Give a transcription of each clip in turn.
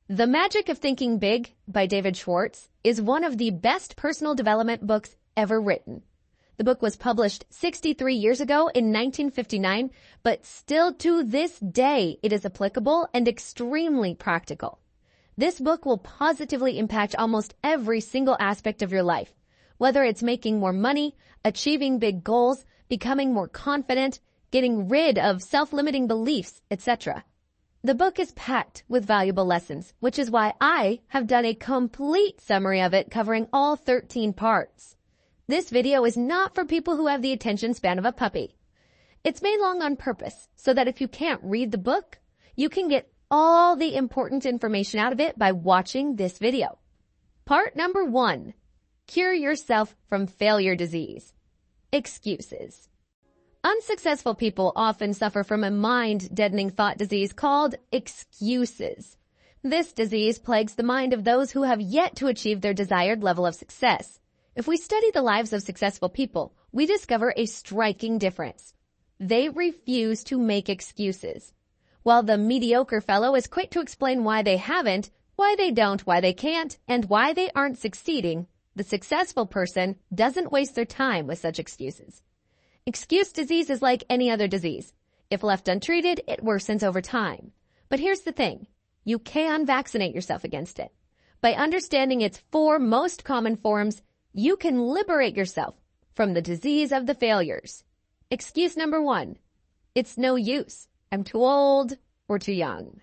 The Magic of Thinking Big by David Schwartz is one of the best personal development books ever written. The book was published 63 years ago in 1959, but still to this day it is applicable and extremely practical. This book will positively impact almost every single aspect of your life, whether it's making more money, achieving big goals, becoming more confident, getting rid of self-limiting beliefs, etc. The book is packed with valuable lessons, which is why I have done a complete summary of it covering all 13 parts. This video is not for people who have the attention span of a puppy. It's made long on purpose so that if you can't read the book, you can get all the important information out of it by watching this video. Part number 1. Cure yourself from failure disease. Excuses. Unsuccessful people often suffer from a mind-deadening thought disease called excuses. This disease plagues the mind of those who have yet to achieve their desired level of success. If we study the lives of successful people, we discover a striking difference. They refuse to make excuses. While the mediocre fellow is quick to explain why they haven't, why they don't, why they can't, and why they aren't succeeding, the successful person doesn't waste their time with such excuses. Excuse disease is like any other disease. If left untreated, it worsens over time. But here's the thing. You can vaccinate yourself against it. By understanding its 4 most common forms, you can liberate yourself from the disease of the failures. Excuse number 1. It's no use. I'm too old or too young.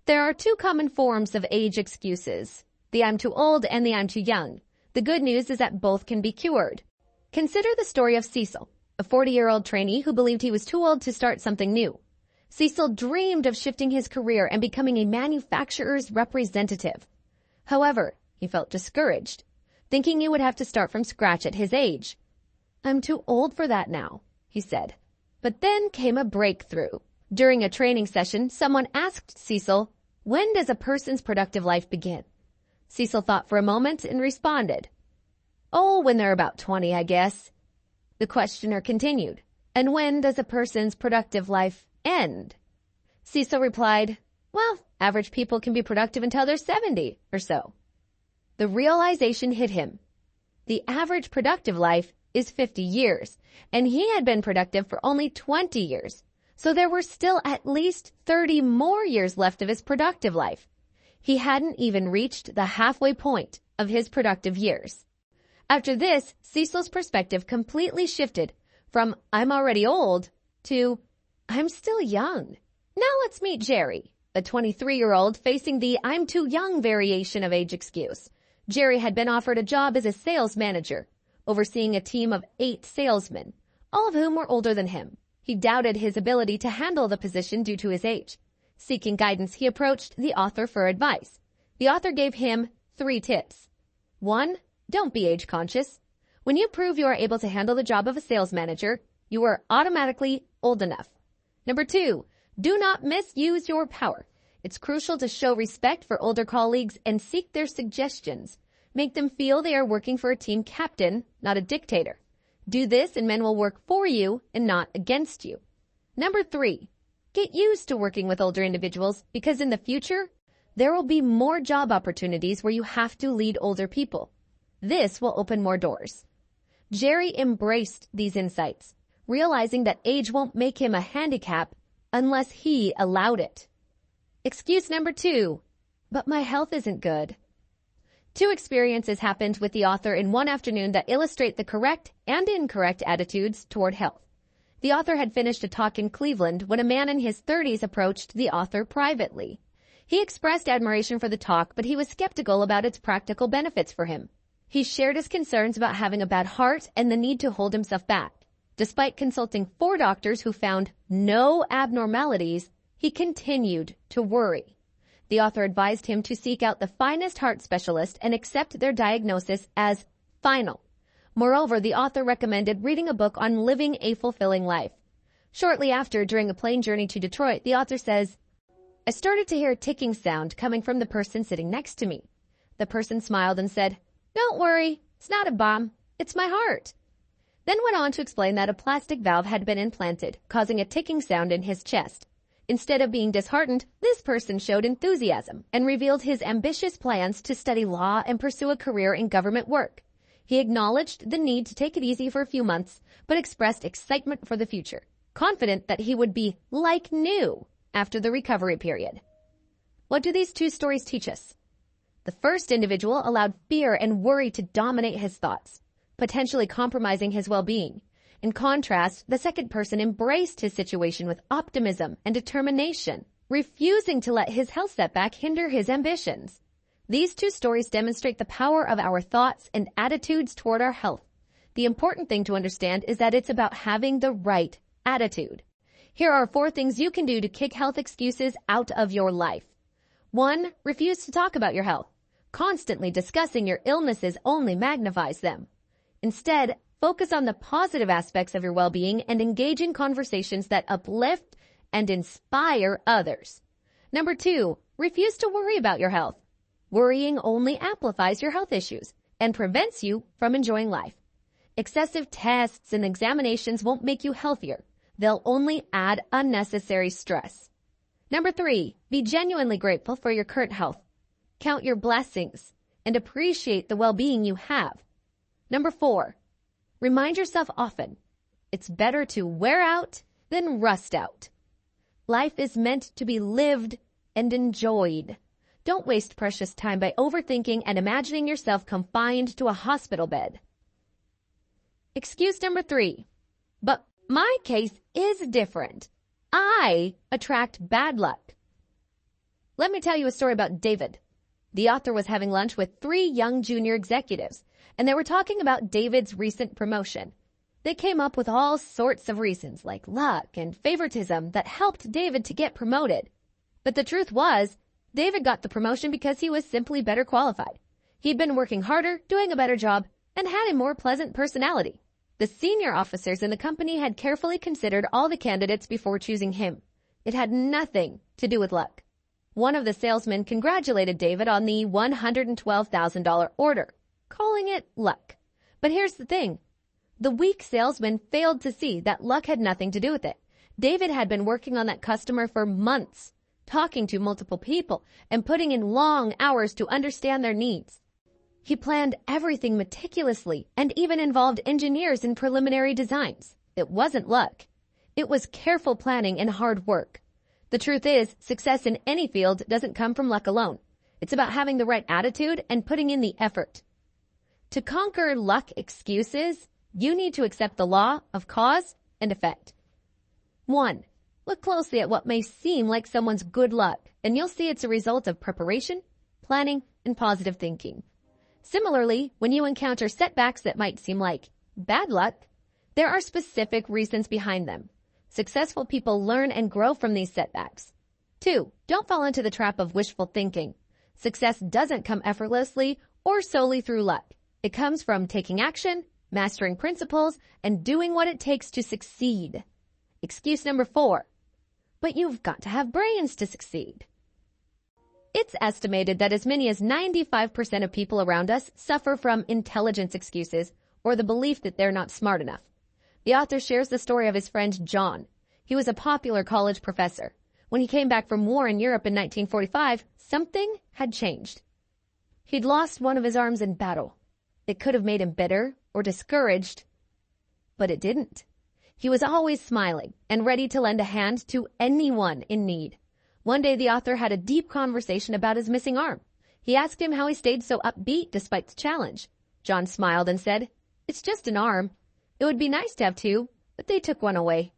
There are 2 common forms of age excuses, the I'm too old and the I'm too young. The good news is that both can be cured. Consider the story of Cecil, a 40-year-old trainee who believed he was too old to start something new. Cecil dreamed of shifting his career and becoming a manufacturer's representative. However, he felt discouraged, thinking he would have to start from scratch at his age. I'm too old for that now, he said. But then came a breakthrough. During a training session, someone asked Cecil, when does a person's productive life begin? Cecil thought for a moment and responded, oh, when they're about 20, I guess. The questioner continued, and when does a person's productive life end? Cecil replied, well, average people can be productive until they're 70 or so. The realization hit him. The average productive life is 50 years, and he had been productive for only 20 years. So there were still at least 30 more years left of his productive life. He hadn't even reached the halfway point of his productive years. After this, Cecil's perspective completely shifted from I'm already old to I'm still young. Now let's meet Jerry, a 23-year-old facing the I'm too young variation of age excuse. Jerry had been offered a job as a sales manager, overseeing a team of 8 salesmen, all of whom were older than him. He doubted his ability to handle the position due to his age. Seeking guidance, he approached the author for advice. The author gave him 3 tips. 1. Don't be age conscious. When you prove you are able to handle the job of a sales manager, you are automatically old enough. Number 2. Do not misuse your power. It's crucial to show respect for older colleagues and seek their suggestions. Make them feel they are working for a team captain, not a dictator. Do this and men will work for you and not against you. Number 3. Get used to working with older individuals because in the future, there will be more job opportunities where you have to lead older people. This will open more doors. Jerry embraced these insights, realizing that age won't make him a handicap unless he allowed it. Excuse number 2, but my health isn't good. 2 experiences happened with the author in one afternoon that illustrate the correct and incorrect attitudes toward health. The author had finished a talk in Cleveland when a man in his 30s approached the author privately. He expressed admiration for the talk, but he was skeptical about its practical benefits for him. He shared his concerns about having a bad heart and the need to hold himself back. Despite consulting 4 doctors who found no abnormalities, he continued to worry. The author advised him to seek out the finest heart specialist and accept their diagnosis as final. Moreover, the author recommended reading a book on living a fulfilling life. Shortly after, during a plane journey to Detroit, the author says, I started to hear a ticking sound coming from the person sitting next to me. The person smiled and said, Don't worry, it's not a bomb, it's my heart. Then went on to explain that a plastic valve had been implanted, causing a ticking sound in his chest. Instead of being disheartened, this person showed enthusiasm and revealed his ambitious plans to study law and pursue a career in government work. He acknowledged the need to take it easy for a few months, but expressed excitement for the future, confident that he would be like new after the recovery period. What do these two stories teach us? The first individual allowed fear and worry to dominate his thoughts, potentially compromising his well-being. In contrast, the second person embraced his situation with optimism and determination, refusing to let his health setback hinder his ambitions. These two stories demonstrate the power of our thoughts and attitudes toward our health. The important thing to understand is that it's about having the right attitude. Here are 4 things you can do to kick health excuses out of your life. 1. Refuse to talk about your health. Constantly discussing your illnesses only magnifies them. Instead, focus on the positive aspects of your well-being and engage in conversations that uplift and inspire others. Number 2, refuse to worry about your health. Worrying only amplifies your health issues and prevents you from enjoying life. Excessive tests and examinations won't make you healthier. They'll only add unnecessary stress. Number 3, be genuinely grateful for your current health. Count your blessings and appreciate the well-being you have. Number 4, remind yourself often, it's better to wear out than rust out. Life is meant to be lived and enjoyed. Don't waste precious time by overthinking and imagining yourself confined to a hospital bed. Excuse number 3, but my case is different. I attract bad luck. Let me tell you a story about David. The author was having lunch with 3 young junior executives, and they were talking about David's recent promotion. They came up with all sorts of reasons like luck and favoritism that helped David to get promoted. But the truth was, David got the promotion because he was simply better qualified. He'd been working harder, doing a better job, and had a more pleasant personality. The senior officers in the company had carefully considered all the candidates before choosing him. It had nothing to do with luck. One of the salesmen congratulated David on the $112,000 order, calling it luck. But here's the thing. The weak salesman failed to see that luck had nothing to do with it. David had been working on that customer for months, talking to multiple people and putting in long hours to understand their needs. He planned everything meticulously and even involved engineers in preliminary designs. It wasn't luck. It was careful planning and hard work. The truth is, success in any field doesn't come from luck alone. It's about having the right attitude and putting in the effort. To conquer luck excuses, you need to accept the law of cause and effect. 1. Look closely at what may seem like someone's good luck, and you'll see it's a result of preparation, planning, and positive thinking. Similarly, when you encounter setbacks that might seem like bad luck, there are specific reasons behind them. Successful people learn and grow from these setbacks. 2. Don't fall into the trap of wishful thinking. Success doesn't come effortlessly or solely through luck. It comes from taking action, mastering principles, and doing what it takes to succeed. Excuse number 4. But you've got to have brains to succeed. It's estimated that as many as 95% of people around us suffer from intelligence excuses or the belief that they're not smart enough. The author shares the story of his friend John. He was a popular college professor. When he came back from war in Europe in 1945, something had changed. He'd lost one of his arms in battle. It could have made him bitter or discouraged, but it didn't. He was always smiling and ready to lend a hand to anyone in need. One day the author had a deep conversation about his missing arm. He asked him how he stayed so upbeat despite the challenge. John smiled and said, "It's just an arm. It would be nice to have 2, but they took one away."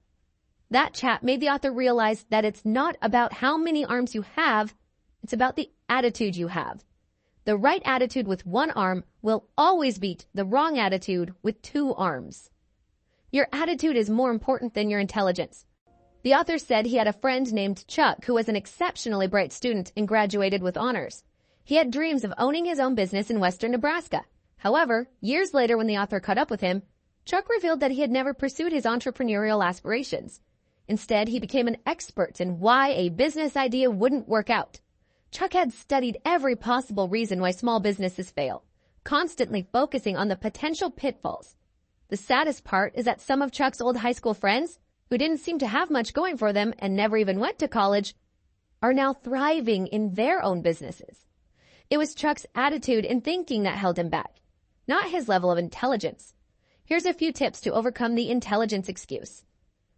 That chat made the author realize that it's not about how many arms you have, it's about the attitude you have. The right attitude with 1 arm will always beat the wrong attitude with 2 arms. Your attitude is more important than your intelligence. The author said he had a friend named Chuck who was an exceptionally bright student and graduated with honors. He had dreams of owning his own business in western Nebraska. However, years later when the author caught up with him, Chuck revealed that he had never pursued his entrepreneurial aspirations. Instead, he became an expert in why a business idea wouldn't work out. Chuck had studied every possible reason why small businesses fail, constantly focusing on the potential pitfalls. The saddest part is that some of Chuck's old high school friends who didn't seem to have much going for them and never even went to college, are now thriving in their own businesses. It was Chuck's attitude and thinking that held him back, not his level of intelligence. Here's a few tips to overcome the intelligence excuse.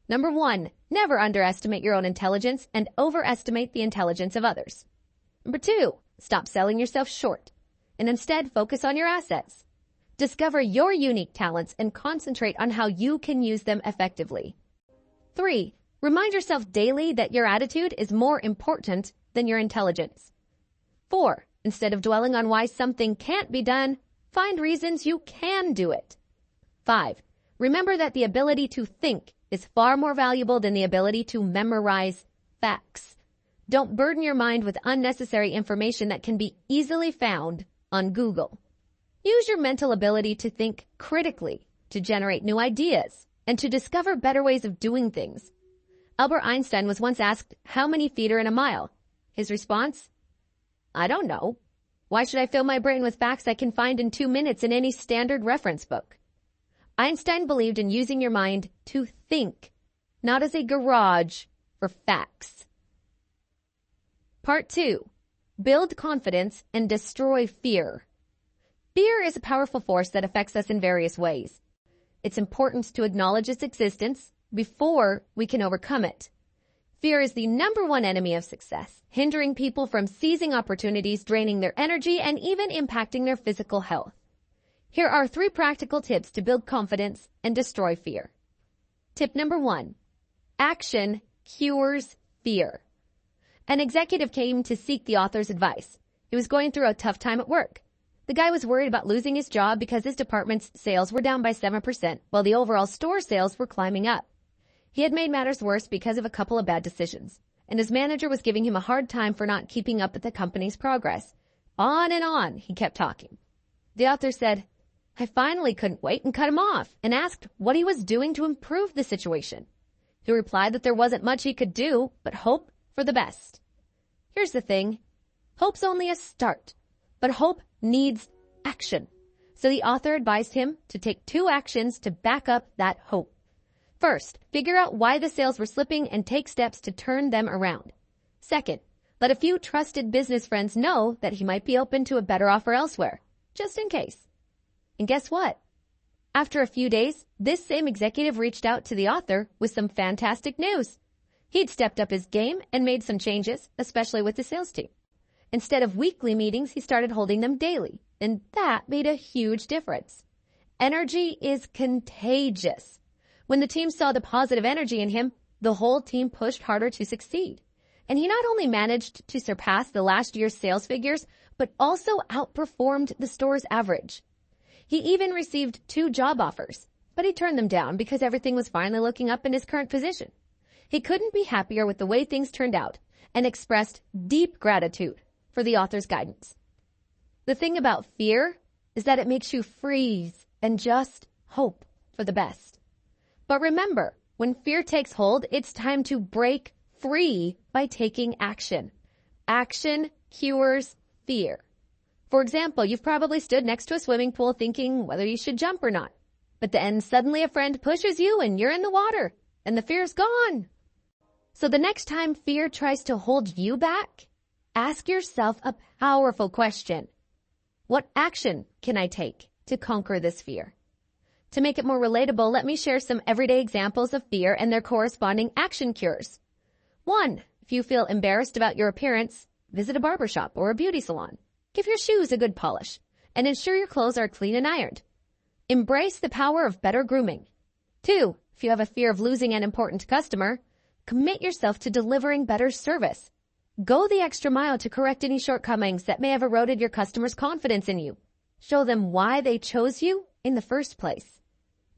Number 1, never underestimate your own intelligence and overestimate the intelligence of others. Number 2, stop selling yourself short and instead focus on your assets. Discover your unique talents and concentrate on how you can use them effectively. 3, remind yourself daily that your attitude is more important than your intelligence. 4, instead of dwelling on why something can't be done, find reasons you can do it. 5, remember that the ability to think is far more valuable than the ability to memorize facts. Don't burden your mind with unnecessary information that can be easily found on Google. Use your mental ability to think critically, to generate new ideas, and to discover better ways of doing things. Albert Einstein was once asked, how many feet are in a mile? His response? I don't know. Why should I fill my brain with facts I can find in 2 minutes in any standard reference book? Einstein believed in using your mind to think, not as a garage for facts. Part 2. Build confidence and destroy fear. Fear is a powerful force that affects us in various ways. It's important to acknowledge its existence before we can overcome it. Fear is the number one enemy of success, hindering people from seizing opportunities, draining their energy, and even impacting their physical health. Here are 3 practical tips to build confidence and destroy fear. Tip number 1. Action cures fear. An executive came to seek the author's advice. He was going through a tough time at work. The guy was worried about losing his job because his department's sales were down by 7%, while the overall store sales were climbing up. He had made matters worse because of a couple of bad decisions, and his manager was giving him a hard time for not keeping up with the company's progress. On and on, he kept talking. The author said, I finally couldn't wait and cut him off and asked what he was doing to improve the situation. He replied that there wasn't much he could do but hope for the best. Here's the thing. Hope's only a start, but hope needs action. So the author advised him to take 2 actions to back up that hope. First, figure out why the sales were slipping and take steps to turn them around. Second, let a few trusted business friends know that he might be open to a better offer elsewhere, just in case. And guess what? After a few days, this same executive reached out to the author with some fantastic news. He'd stepped up his game and made some changes, especially with the sales team. Instead of weekly meetings, he started holding them daily, and that made a huge difference. Energy is contagious. When the team saw the positive energy in him, the whole team pushed harder to succeed. And he not only managed to surpass the last year's sales figures, but also outperformed the store's average. He even received 2 job offers, but he turned them down because everything was finally looking up in his current position. He couldn't be happier with the way things turned out and expressed deep gratitude for the author's guidance. The thing about fear is that it makes you freeze and just hope for the best. But remember, when fear takes hold, it's time to break free by taking action. Action cures fear. For example, you've probably stood next to a swimming pool thinking whether you should jump or not. But then suddenly a friend pushes you and you're in the water and the fear's gone. So the next time fear tries to hold you back, ask yourself a powerful question. What action can I take to conquer this fear? To make it more relatable, let me share some everyday examples of fear and their corresponding action cures. 1. If you feel embarrassed about your appearance, visit a barbershop or a beauty salon. Give your shoes a good polish and ensure your clothes are clean and ironed. Embrace the power of better grooming. 2. If you have a fear of losing an important customer, commit yourself to delivering better service. Go the extra mile to correct any shortcomings that may have eroded your customers' confidence in you. Show them why they chose you in the first place.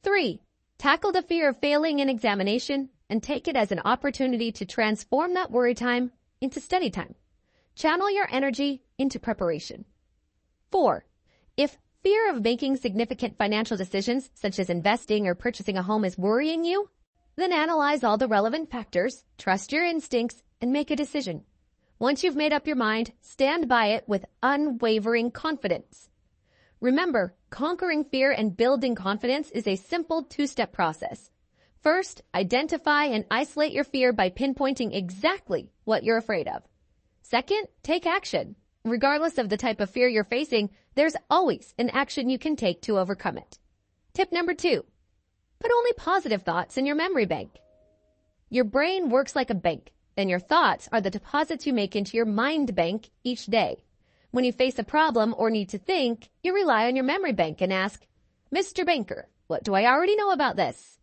3. Tackle the fear of failing an examination and take it as an opportunity to transform that worry time into study time. Channel your energy into preparation. 4. If fear of making significant financial decisions, such as investing or purchasing a home, is worrying you, then analyze all the relevant factors, trust your instincts, and make a decision. Once you've made up your mind, stand by it with unwavering confidence. Remember, conquering fear and building confidence is a simple 2-step process. First, identify and isolate your fear by pinpointing exactly what you're afraid of. Second, take action. Regardless of the type of fear you're facing, there's always an action you can take to overcome it. Tip number 2, put only positive thoughts in your memory bank. Your brain works like a bank, and your thoughts are the deposits you make into your mind bank each day. When you face a problem or need to think, you rely on your memory bank and ask, Mr. Banker, what do I already know about this?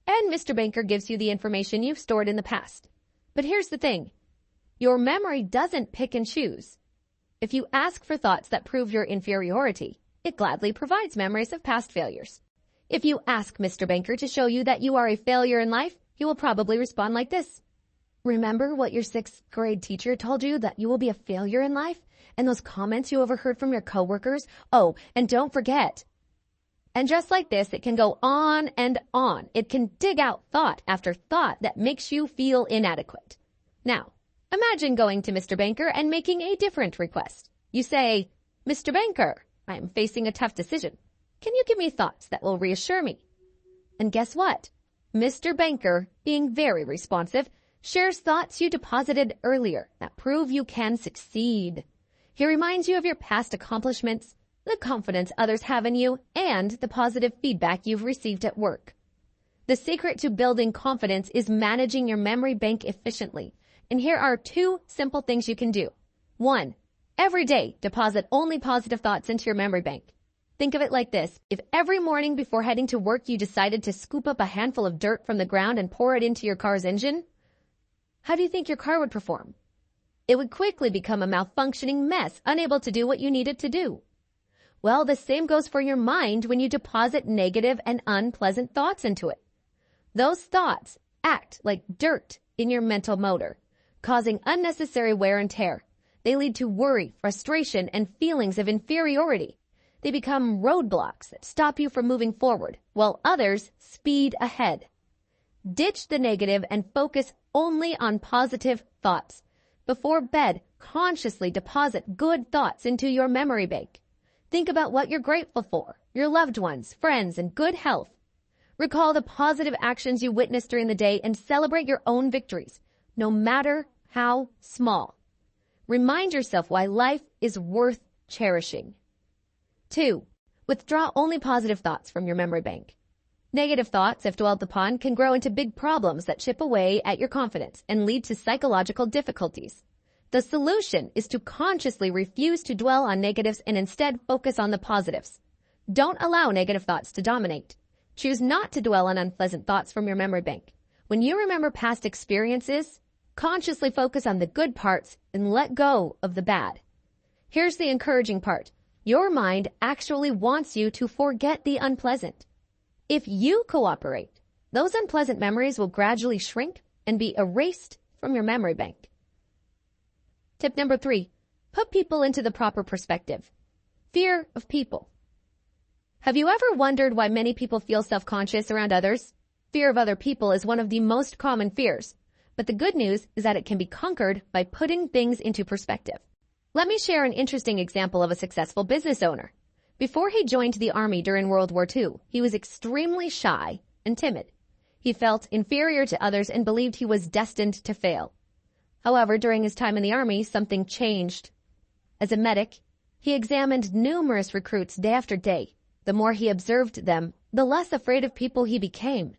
And Mr. Banker gives you the information you've stored in the past. But here's the thing. Your memory doesn't pick and choose. If you ask for thoughts that prove your inferiority, it gladly provides memories of past failures. If you ask Mr. Banker to show you that you are a failure in life, he will probably respond like this. Remember what your 6th grade teacher told you, that you will be a failure in life? And those comments you overheard from your coworkers? Oh, and don't forget. And just like this, it can go on and on. It can dig out thought after thought that makes you feel inadequate. Now, imagine going to Mr. Banker and making a different request. You say, Mr. Banker, I am facing a tough decision. Can you give me thoughts that will reassure me? And guess what? Mr. Banker, being very responsive, shares thoughts you deposited earlier that prove you can succeed. He reminds you of your past accomplishments, the confidence others have in you, and the positive feedback you've received at work. The secret to building confidence is managing your memory bank efficiently. And here are 2 simple things you can do. 1, every day deposit only positive thoughts into your memory bank. Think of it like this. If every morning before heading to work you decided to scoop up a handful of dirt from the ground and pour it into your car's engine, how do you think your car would perform? It would quickly become a malfunctioning mess, unable to do what you need it to do. Well, the same goes for your mind when you deposit negative and unpleasant thoughts into it. Those thoughts act like dirt in your mental motor, causing unnecessary wear and tear. They lead to worry, frustration, and feelings of inferiority. They become roadblocks that stop you from moving forward, while others speed ahead. Ditch the negative and focus only on positive thoughts. Before bed, consciously deposit good thoughts into your memory bank. Think about what you're grateful for, your loved ones, friends, and good health. Recall the positive actions you witnessed during the day and celebrate your own victories, no matter how small. Remind yourself why life is worth cherishing. 2, withdraw only positive thoughts from your memory bank. Negative thoughts, if dwelt upon, can grow into big problems that chip away at your confidence and lead to psychological difficulties. The solution is to consciously refuse to dwell on negatives and instead focus on the positives. Don't allow negative thoughts to dominate. Choose not to dwell on unpleasant thoughts from your memory bank. When you remember past experiences, consciously focus on the good parts and let go of the bad. Here's the encouraging part. Your mind actually wants you to forget the unpleasant. If you cooperate, those unpleasant memories will gradually shrink and be erased from your memory bank. Tip number 3, put people into the proper perspective. Fear of people. Have you ever wondered why many people feel self-conscious around others? Fear of other people is one of the most common fears, but the good news is that it can be conquered by putting things into perspective. Let me share an interesting example of a successful business owner. Before he joined the Army during World War II, he was extremely shy and timid. He felt inferior to others and believed he was destined to fail. However, during his time in the Army, something changed. As a medic, he examined numerous recruits day after day. The more he observed them, the less afraid of people he became.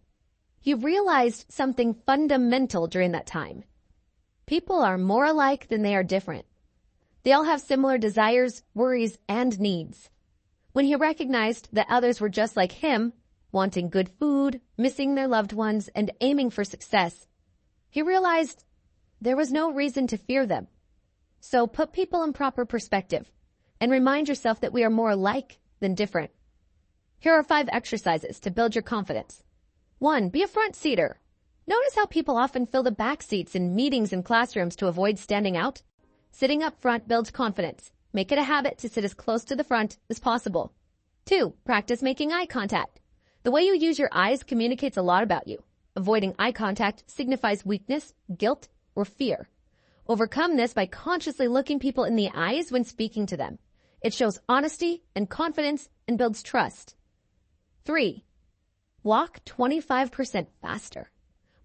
He realized something fundamental during that time. People are more alike than they are different. They all have similar desires, worries, and needs. When he recognized that others were just like him, wanting good food, missing their loved ones, and aiming for success, he realized there was no reason to fear them. So put people in proper perspective and remind yourself that we are more alike than different. Here are 5 exercises to build your confidence. 1, be a front seater. Notice how people often fill the back seats in meetings and classrooms to avoid standing out? Sitting up front builds confidence. Make it a habit to sit as close to the front as possible. 2, practice making eye contact. The way you use your eyes communicates a lot about you. Avoiding eye contact signifies weakness, guilt, or fear. Overcome this by consciously looking people in the eyes when speaking to them. It shows honesty and confidence and builds trust. 3, Walk 25% faster.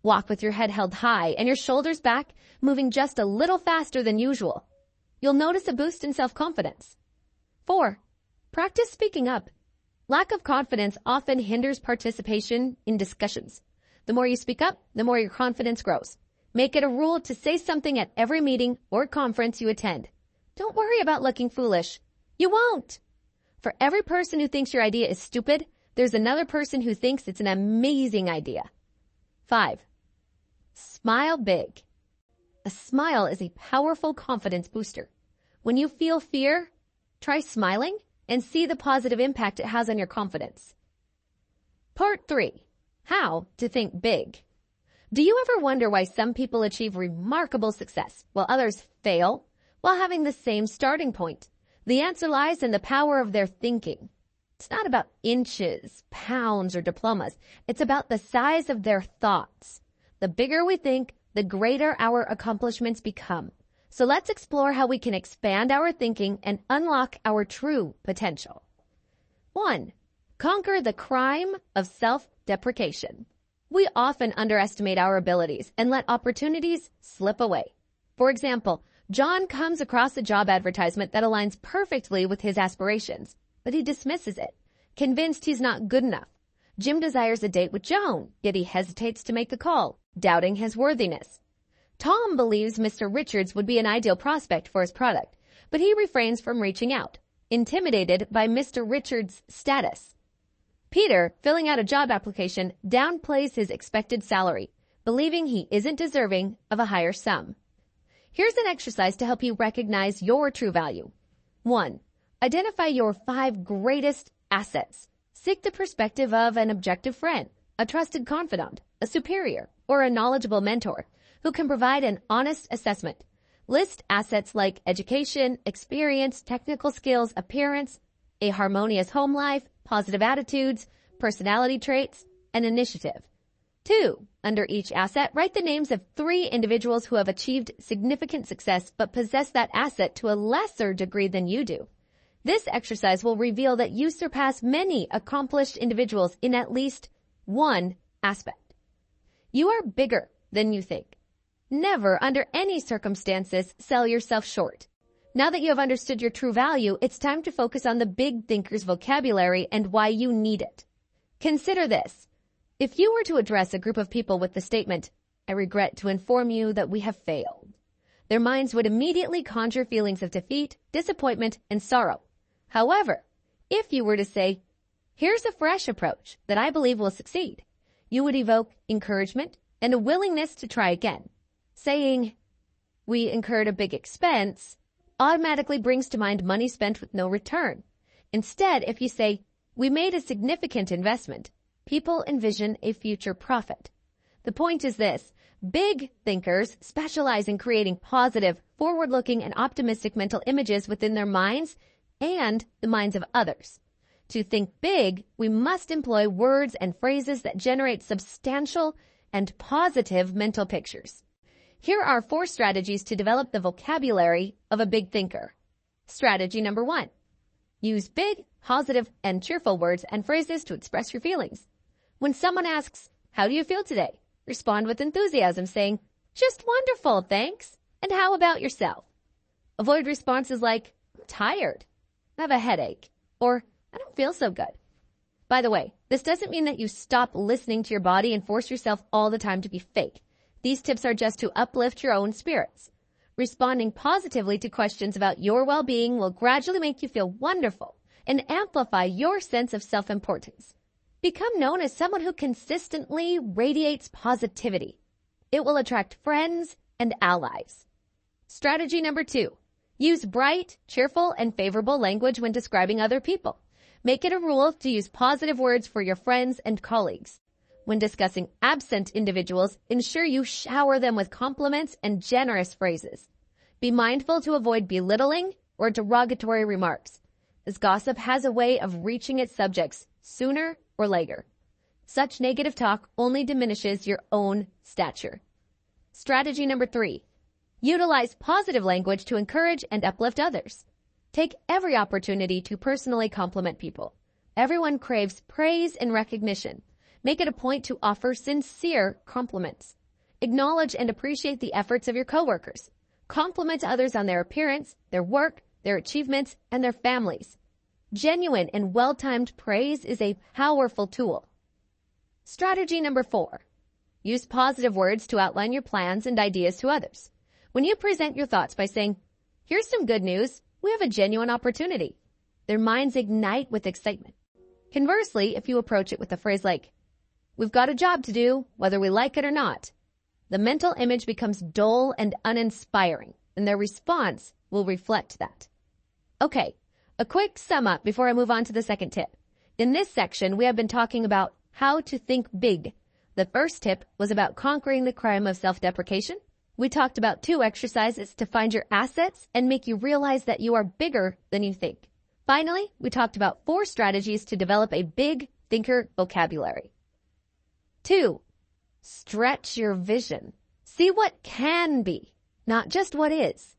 Walk with your head held high and your shoulders back, moving just a little faster than usual. You'll notice a boost in self-confidence. 4. Practice speaking up. Lack of confidence often hinders participation in discussions. The more you speak up, the more your confidence grows. Make it a rule to say something at every meeting or conference you attend. Don't worry about looking foolish. You won't. For every person who thinks your idea is stupid, there's another person who thinks it's an amazing idea. 5. Smile big. A smile is a powerful confidence booster. When you feel fear, try smiling and see the positive impact it has on your confidence. Part 3. How to think big. Do you ever wonder why some people achieve remarkable success while others fail while having the same starting point? The answer lies in the power of their thinking. It's not about inches, pounds, or diplomas. It's about the size of their thoughts. The bigger we think, the greater our accomplishments become. So let's explore how we can expand our thinking and unlock our true potential. 1. Conquer the crime of self-deprecation. We often underestimate our abilities and let opportunities slip away. For example, John comes across a job advertisement that aligns perfectly with his aspirations, but he dismisses it, convinced he's not good enough. Jim desires a date with Joan, yet he hesitates to make the call, doubting his worthiness. Tom believes Mr. Richards would be an ideal prospect for his product, but he refrains from reaching out, intimidated by Mr. Richards' status. Peter, filling out a job application, downplays his expected salary, believing he isn't deserving of a higher sum. Here's an exercise to help you recognize your true value. 1. Identify your 5 greatest assets. Seek the perspective of an objective friend, a trusted confidant, a superior, or a knowledgeable mentor who can provide an honest assessment. List assets like education, experience, technical skills, appearance, a harmonious home life, positive attitudes, personality traits, and initiative. 2. Under each asset, write the names of 3 individuals who have achieved significant success but possess that asset to a lesser degree than you do. This exercise will reveal that you surpass many accomplished individuals in at least one aspect. You are bigger than you think. Never, under any circumstances, sell yourself short. Now that you have understood your true value, it's time to focus on the big thinker's vocabulary and why you need it. Consider this. If you were to address a group of people with the statement, "I regret to inform you that we have failed," their minds would immediately conjure feelings of defeat, disappointment, and sorrow. However, if you were to say, "Here's a fresh approach that I believe will succeed," you would evoke encouragement and a willingness to try again. Saying, "We incurred a big expense," automatically brings to mind money spent with no return. Instead, if you say, "We made a significant investment," people envision a future profit. The point is this: big thinkers specialize in creating positive, forward-looking, and optimistic mental images within their minds and the minds of others. To think big, we must employ words and phrases that generate substantial and positive mental pictures. Here are 4 strategies to develop the vocabulary of a big thinker. Strategy number 1. Use big, positive, and cheerful words and phrases to express your feelings. When someone asks, "How do you feel today?" respond with enthusiasm, saying, "Just wonderful, thanks. And how about yourself?" Avoid responses like, "I'm tired," "I have a headache," or "I don't feel so good." By the way, this doesn't mean that you stop listening to your body and force yourself all the time to be fake. These tips are just to uplift your own spirits. Responding positively to questions about your well-being will gradually make you feel wonderful and amplify your sense of self-importance. Become known as someone who consistently radiates positivity. It will attract friends and allies. Strategy number 2. Use bright, cheerful, and favorable language when describing other people. Make it a rule to use positive words for your friends and colleagues. When discussing absent individuals, ensure you shower them with compliments and generous phrases. Be mindful to avoid belittling or derogatory remarks, as gossip has a way of reaching its subjects sooner or later. Such negative talk only diminishes your own stature. Strategy number 3. Utilize positive language to encourage and uplift others. Take every opportunity to personally compliment people. Everyone craves praise and recognition. Make it a point to offer sincere compliments. Acknowledge and appreciate the efforts of your coworkers. Compliment others on their appearance, their work, their achievements, and their families. Genuine and well-timed praise is a powerful tool. Strategy number 4. Use positive words to outline your plans and ideas to others. When you present your thoughts by saying, "Here's some good news, we have a genuine opportunity," their minds ignite with excitement. Conversely, if you approach it with a phrase like, "We've got a job to do, whether we like it or not," the mental image becomes dull and uninspiring, and their response will reflect that. Okay, a quick sum up before I move on to the second tip. In this section, we have been talking about how to think big. The first tip was about conquering the crime of self-deprecation. We talked about 2 exercises to find your assets and make you realize that you are bigger than you think. Finally, we talked about 4 strategies to develop a big thinker vocabulary. 2. Stretch your vision. See what can be, not just what is.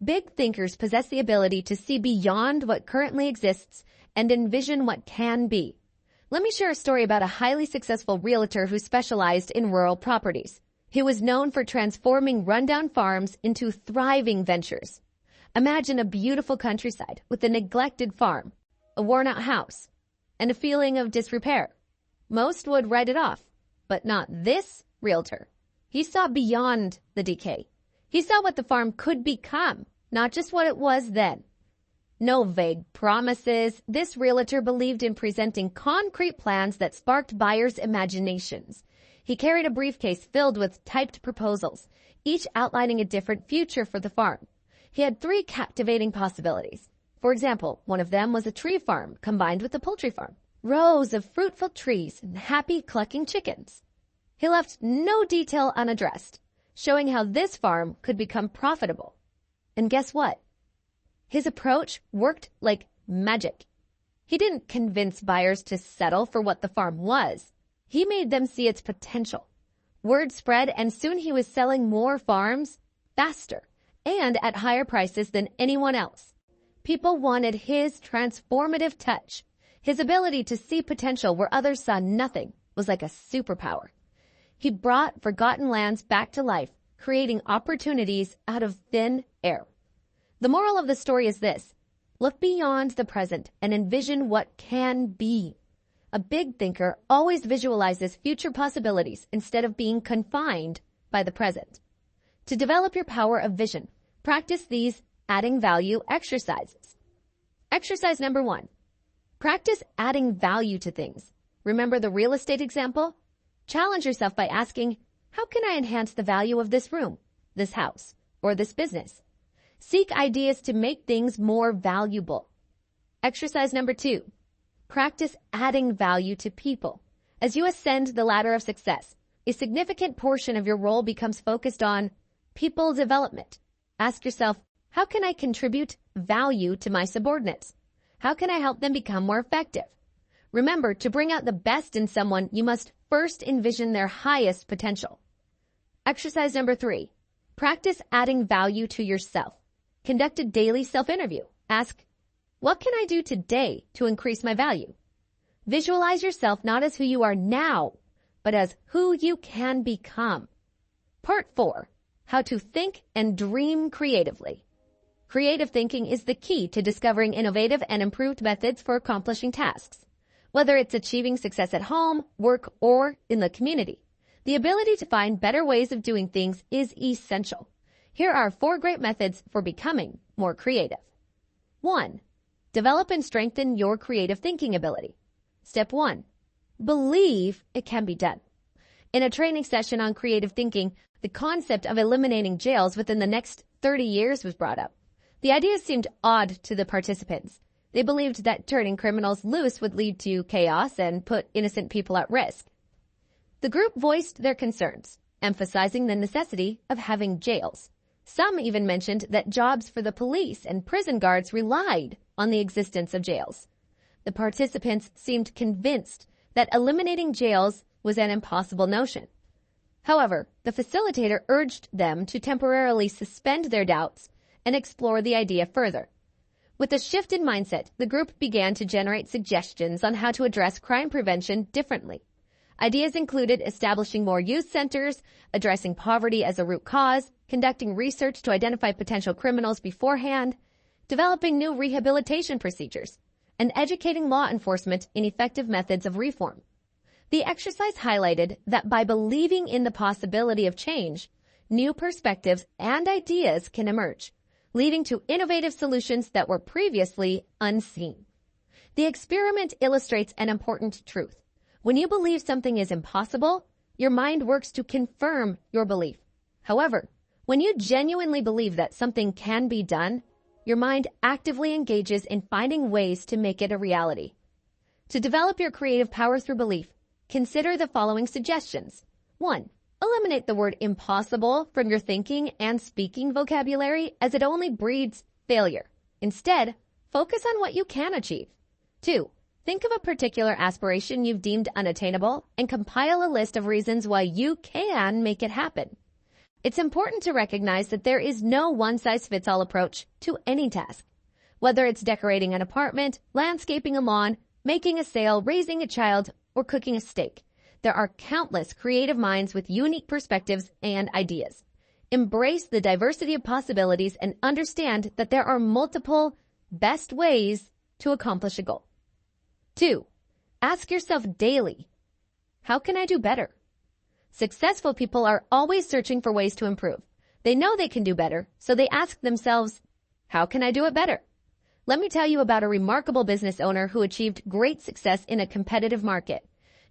Big thinkers possess the ability to see beyond what currently exists and envision what can be. Let me share a story about a highly successful realtor who specialized in rural properties. He was known for transforming rundown farms into thriving ventures. Imagine a beautiful countryside with a neglected farm, a worn-out house, and a feeling of disrepair. Most would write it off, but not this realtor. He saw beyond the decay. He saw what the farm could become, not just what it was then. No vague promises. This realtor believed in presenting concrete plans that sparked buyers' imaginations. He carried a briefcase filled with typed proposals, each outlining a different future for the farm. He had 3 captivating possibilities. For example, one of them was a tree farm combined with a poultry farm. Rows of fruitful trees and happy clucking chickens. He left no detail unaddressed, showing how this farm could become profitable. And guess what? His approach worked like magic. He didn't convince buyers to settle for what the farm was. He made them see its potential. Word spread, and soon he was selling more farms faster and at higher prices than anyone else. People wanted his transformative touch. His ability to see potential where others saw nothing was like a superpower. He brought forgotten lands back to life, creating opportunities out of thin air. The moral of the story is this: look beyond the present and envision what can be. A big thinker always visualizes future possibilities instead of being confined by the present. To develop your power of vision, practice these adding value exercises. Exercise number 1. Practice adding value to things. Remember the real estate example? Challenge yourself by asking, how can I enhance the value of this room, this house, or this business? Seek ideas to make things more valuable. Exercise number 2. Practice adding value to people. As you ascend the ladder of success, a significant portion of your role becomes focused on people development. Ask yourself, how can I contribute value to my subordinates? How can I help them become more effective? Remember, to bring out the best in someone, you must first envision their highest potential. Exercise number 3. Practice adding value to yourself. Conduct a daily self-interview. Ask, what can I do today to increase my value? Visualize yourself not as who you are now, but as who you can become. Part 4. How to think and dream creatively. Creative thinking is the key to discovering innovative and improved methods for accomplishing tasks. Whether it's achieving success at home, work, or in the community, the ability to find better ways of doing things is essential. Here are 4 great methods for becoming more creative. 1. Develop and strengthen your creative thinking ability. Step 1. Believe it can be done. In a training session on creative thinking, the concept of eliminating jails within the next 30 years was brought up. The idea seemed odd to the participants. They believed that turning criminals loose would lead to chaos and put innocent people at risk. The group voiced their concerns, emphasizing the necessity of having jails. Some even mentioned that jobs for the police and prison guards relied on the existence of jails. The participants seemed convinced that eliminating jails was an impossible notion. However, the facilitator urged them to temporarily suspend their doubts and explore the idea further. With a shift in mindset, the group began to generate suggestions on how to address crime prevention differently. Ideas included establishing more youth centers, addressing poverty as a root cause, conducting research to identify potential criminals beforehand, developing new rehabilitation procedures, and educating law enforcement in effective methods of reform. The exercise highlighted that by believing in the possibility of change, new perspectives and ideas can emerge, leading to innovative solutions that were previously unseen. The experiment illustrates an important truth. When you believe something is impossible, your mind works to confirm your belief. However, when you genuinely believe that something can be done, your mind actively engages in finding ways to make it a reality. To develop your creative power through belief, consider the following suggestions. 1. Eliminate the word impossible from your thinking and speaking vocabulary, as it only breeds failure. Instead, focus on what you can achieve. 2. Think of a particular aspiration you've deemed unattainable and compile a list of reasons why you can make it happen. It's important to recognize that there is no one-size-fits-all approach to any task. Whether it's decorating an apartment, landscaping a lawn, making a sale, raising a child, or cooking a steak, there are countless creative minds with unique perspectives and ideas. Embrace the diversity of possibilities and understand that there are multiple best ways to accomplish a goal. 2. Ask yourself daily, how can I do better? Successful people are always searching for ways to improve. They know they can do better, so they ask themselves, how can I do it better? Let me tell you about a remarkable business owner who achieved great success in a competitive market.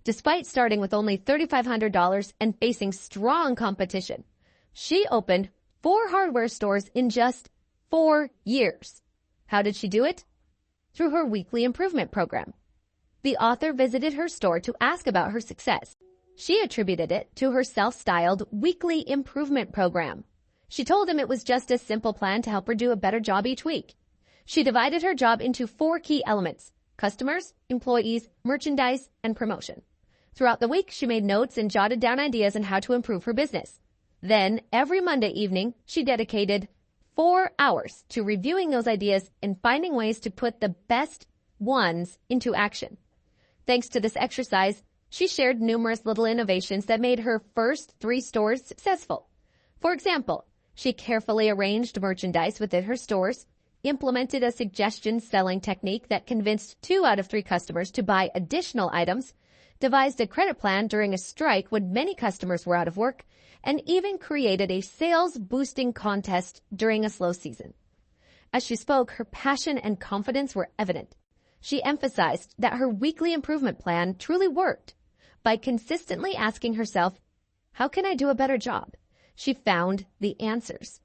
Despite starting with only $3,500 and facing strong competition, she opened 4 hardware stores in just 4 years. How did she do it? Through her weekly improvement program. The author visited her store to ask about her success. She attributed it to her self-styled weekly improvement program. She told him it was just a simple plan to help her do a better job each week. She divided her job into 4 key elements: customers, employees, merchandise, and promotion. Throughout the week, she made notes and jotted down ideas on how to improve her business. Then, every Monday evening, she dedicated 4 hours to reviewing those ideas and finding ways to put the best ones into action. Thanks to this exercise, she shared numerous little innovations that made her first 3 stores successful. For example, she carefully arranged merchandise within her stores, implemented a suggestion selling technique that convinced 2 out of 3 customers to buy additional items, devised a credit plan during a strike when many customers were out of work, and even created a sales-boosting contest during a slow season. As she spoke, her passion and confidence were evident. She emphasized that her weekly improvement plan truly worked. By consistently asking herself, how can I do a better job? She found the answers.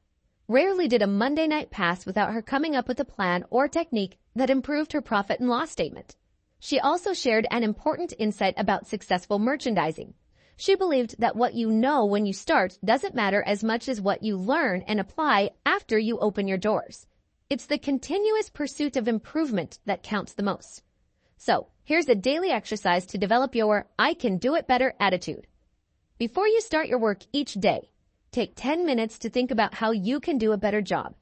Rarely did a Monday night pass without her coming up with a plan or technique that improved her profit and loss statement. She also shared an important insight about successful merchandising. She believed that what you know when you start doesn't matter as much as what you learn and apply after you open your doors. It's the continuous pursuit of improvement that counts the most. So, here's a daily exercise to develop your I can do it better attitude. Before you start your work each day, take 10 minutes to think about how you can do a better job.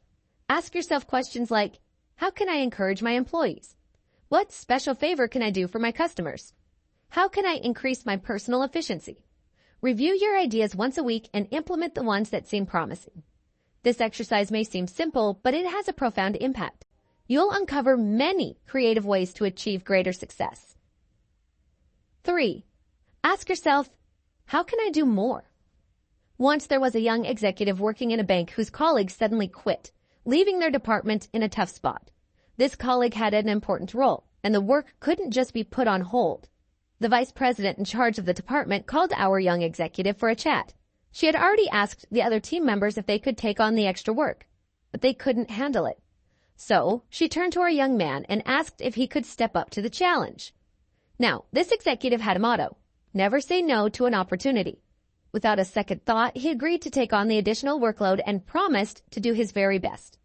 Ask yourself questions like, how can I encourage my employees? What special favor can I do for my customers? How can I increase my personal efficiency? Review your ideas once a week and implement the ones that seem promising. This exercise may seem simple, but it has a profound impact. You'll uncover many creative ways to achieve greater success. 3. Ask yourself, how can I do more? Once there was a young executive working in a bank whose colleagues suddenly quit, leaving their department in a tough spot. This colleague had an important role, and the work couldn't just be put on hold. The vice president in charge of the department called our young executive for a chat. She had already asked the other team members if they could take on the extra work, but they couldn't handle it. So she turned to our young man and asked if he could step up to the challenge. Now, this executive had a motto: never say no to an opportunity. Without a second thought, he agreed to take on the additional workload and promised to do his very best.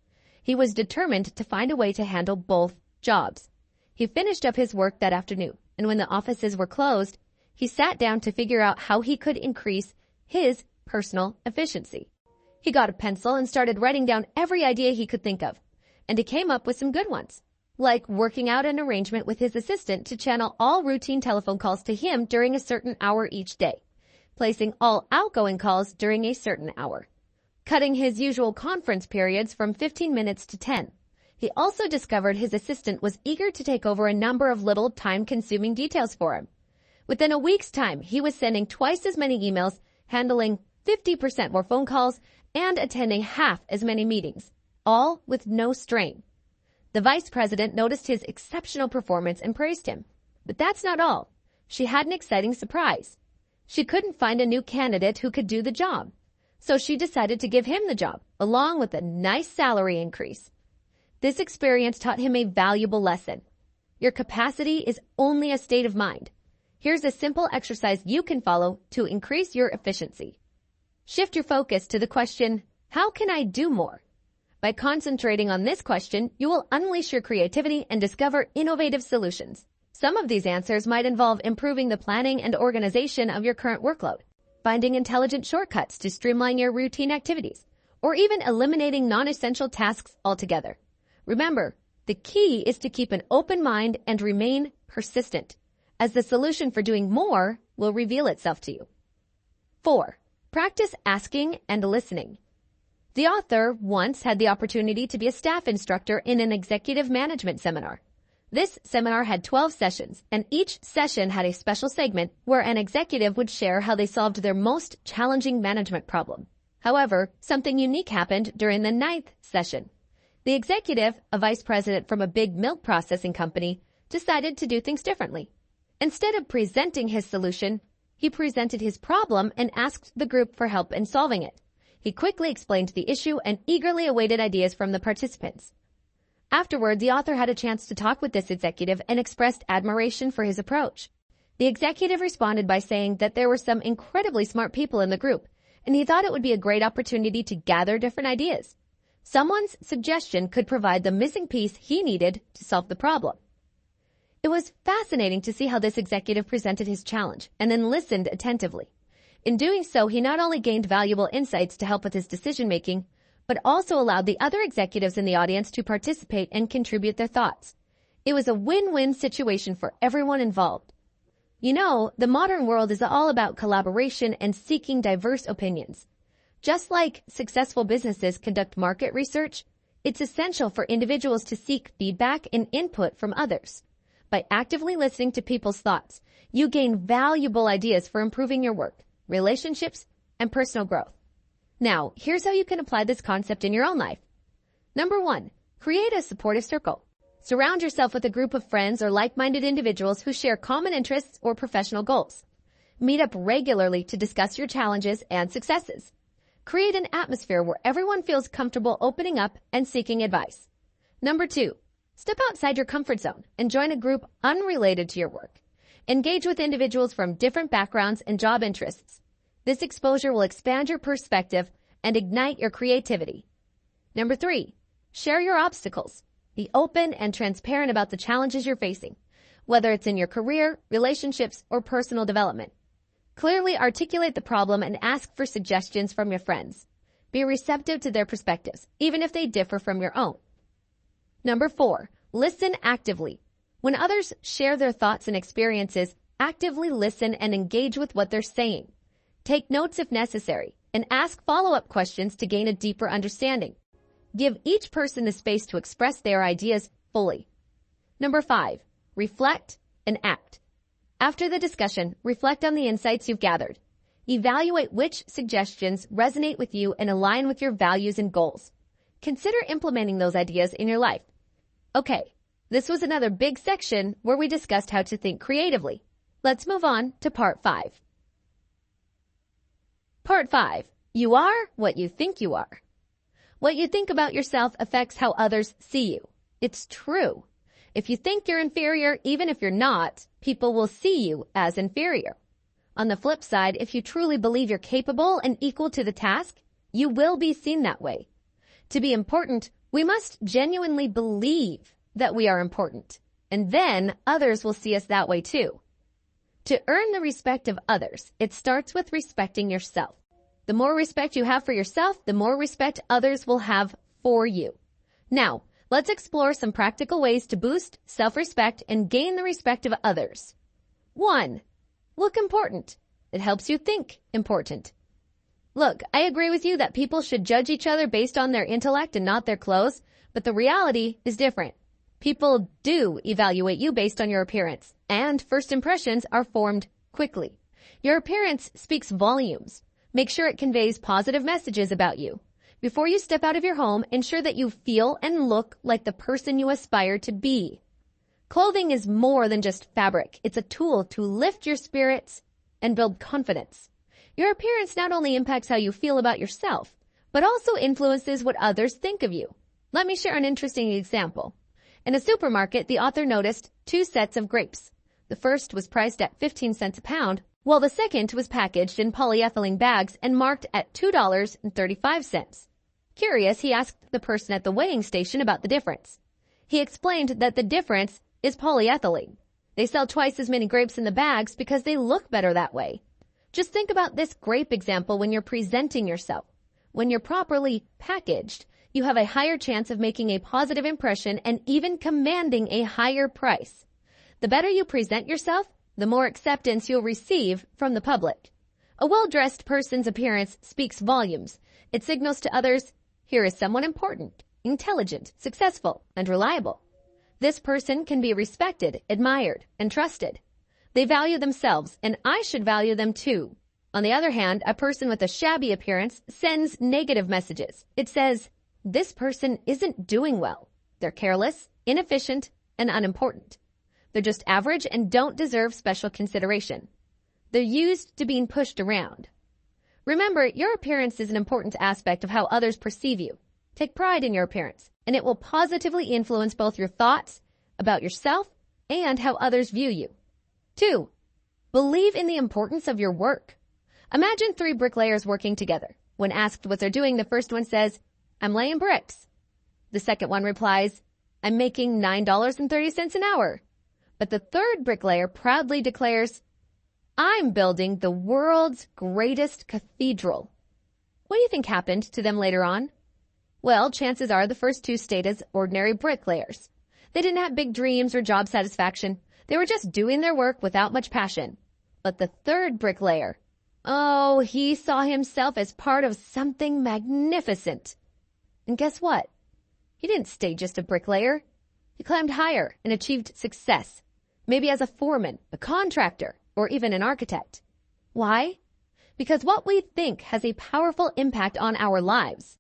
He was determined to find a way to handle both jobs. He finished up his work that afternoon, and when the offices were closed, he sat down to figure out how he could increase his personal efficiency. He got a pencil and started writing down every idea he could think of, and he came up with some good ones. like working out an arrangement with his assistant to channel all routine telephone calls to him during a certain hour each day, placing all outgoing calls during a certain hour, cutting his usual conference periods from 15 minutes to 10. He also discovered his assistant was eager to take over a number of little time-consuming details for him. Within a week's time, he was sending twice as many emails, handling 50% more phone calls, and attending half as many meetings, all with no strain. The vice president noticed his exceptional performance and praised him. But that's not all. She had an exciting surprise. She couldn't find a new candidate who could do the job, so she decided to give him the job, along with a nice salary increase. This experience taught him a valuable lesson. Your capacity is only a state of mind. Here's a simple exercise you can follow to increase your efficiency. Shift your focus to the question, how can I do more? By concentrating on this question, you will unleash your creativity and discover innovative solutions. Some of these answers might involve improving the planning and organization of your current workload, finding intelligent shortcuts to streamline your routine activities, or even eliminating non-essential tasks altogether. Remember, the key is to keep an open mind and remain persistent, as the solution for doing more will reveal itself to you. 4. Practice asking and listening. The author once had the opportunity to be a staff instructor in an executive management seminar. This seminar had 12 sessions, and each session had a special segment where an executive would share how they solved their most challenging management problem. However, something unique happened during the 9th session. The executive, a vice president from a big milk processing company, decided to do things differently. Instead of presenting his solution, he presented his problem and asked the group for help in solving it. He quickly explained the issue and eagerly awaited ideas from the participants. Afterward, the author had a chance to talk with this executive and expressed admiration for his approach. The executive responded by saying that there were some incredibly smart people in the group, and he thought it would be a great opportunity to gather different ideas. Someone's suggestion could provide the missing piece he needed to solve the problem. It was fascinating to see how this executive presented his challenge and then listened attentively. In doing so, he not only gained valuable insights to help with his decision-making, but also allowed the other executives in the audience to participate and contribute their thoughts. It was a win-win situation for everyone involved. You know, the modern world is all about collaboration and seeking diverse opinions. Just like successful businesses conduct market research, it's essential for individuals to seek feedback and input from others. By actively listening to people's thoughts, you gain valuable ideas for improving your work, relationships, and personal growth. Now, here's how you can apply this concept in your own life. Number 1, create a supportive circle. Surround yourself with a group of friends or like-minded individuals who share common interests or professional goals. Meet up regularly to discuss your challenges and successes. Create an atmosphere where everyone feels comfortable opening up and seeking advice. Number 2, step outside your comfort zone and join a group unrelated to your work. Engage with individuals from different backgrounds and job interests. This exposure will expand your perspective and ignite your creativity. Number 3, share your obstacles. Be open and transparent about the challenges you're facing, whether it's in your career, relationships, or personal development. Clearly articulate the problem and ask for suggestions from your friends. Be receptive to their perspectives, even if they differ from your own. Number 4, listen actively. When others share their thoughts and experiences, actively listen and engage with what they're saying. Take notes if necessary, and ask follow-up questions to gain a deeper understanding. Give each person the space to express their ideas fully. Number 5, reflect and act. After the discussion, reflect on the insights you've gathered. Evaluate which suggestions resonate with you and align with your values and goals. Consider implementing those ideas in your life. Okay, this was another big section where we discussed how to think creatively. Let's move on to part 5. Part 5. You are what you think you are. What you think about yourself affects how others see you. It's true. If you think you're inferior, even if you're not, people will see you as inferior. On the flip side, if you truly believe you're capable and equal to the task, you will be seen that way. To be important, we must genuinely believe that we are important, and then others will see us that way too. To earn the respect of others, it starts with respecting yourself. The more respect you have for yourself, the more respect others will have for you. Now, Let's explore some practical ways to boost self-respect and gain the respect of others. 1. Look important. It helps you think important. Look, I agree with you that people should judge each other based on their intellect and not their clothes, but the reality is different. People do evaluate you based on your appearance, and first impressions are formed quickly. Your appearance speaks volumes. Make sure it conveys positive messages about you. Before you step out of your home, ensure that you feel and look like the person you aspire to be. Clothing is more than just fabric. It's a tool to lift your spirits and build confidence. Your appearance not only impacts how you feel about yourself, but also influences what others think of you. Let me share an interesting example. In a supermarket, the author noticed 2 sets of grapes. The first was priced at 15 cents a pound, while the second was packaged in polyethylene bags and marked at $2.35. Curious, he asked the person at the weighing station about the difference. He explained that the difference is polyethylene. They sell twice as many grapes in the bags because they look better that way. Just think about this grape example when you're presenting yourself. When you're properly packaged, you have a higher chance of making a positive impression and even commanding a higher price. The better you present yourself, the more acceptance you'll receive from the public. A well-dressed person's appearance speaks volumes. It signals to others, here is someone important, intelligent, successful, and reliable. This person can be respected, admired, and trusted. They value themselves, and I should value them too. On the other hand, a person with a shabby appearance sends negative messages. It says, this person isn't doing well. They're careless, inefficient, and unimportant. They're just average and don't deserve special consideration. They're used to being pushed around. Remember, your appearance is an important aspect of how others perceive you. Take pride in your appearance, and it will positively influence both your thoughts about yourself and how others view you. 2. Believe in the importance of your work. Imagine 3 bricklayers working together. When asked what they're doing, the first one says, I'm laying bricks. The second one replies, I'm making $9.30 an hour. But the third bricklayer proudly declares, I'm building the world's greatest cathedral. What do you think happened to them later on? Well, chances are the first 2 stayed as ordinary bricklayers. They didn't have big dreams or job satisfaction. They were just doing their work without much passion. But the third bricklayer, he saw himself as part of something magnificent. And guess what? He didn't stay just a bricklayer. He climbed higher and achieved success, maybe as a foreman, a contractor, or even an architect. Why? Because what we think has a powerful impact on our lives.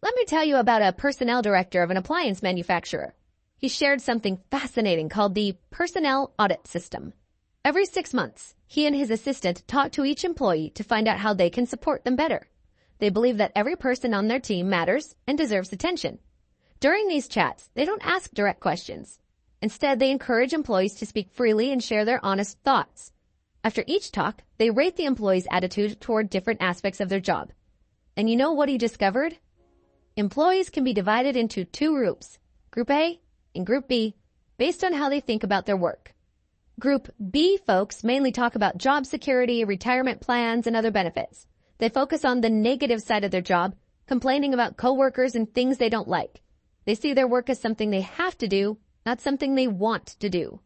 Let me tell you about a personnel director of an appliance manufacturer. He shared something fascinating called the personnel audit system. Every 6 months, he and his assistant talk to each employee to find out how they can support them better. They believe that every person on their team matters and deserves attention. During these chats, they don't ask direct questions. Instead, they encourage employees to speak freely and share their honest thoughts. After each talk, they rate the employee's attitude toward different aspects of their job. And you know what he discovered? Employees can be divided into 2 groups, Group A and Group B, based on how they think about their work. Group B folks mainly talk about job security, retirement plans, and other benefits. They focus on the negative side of their job, complaining about coworkers and things they don't like. They see their work as something they have to do, not something they want to do.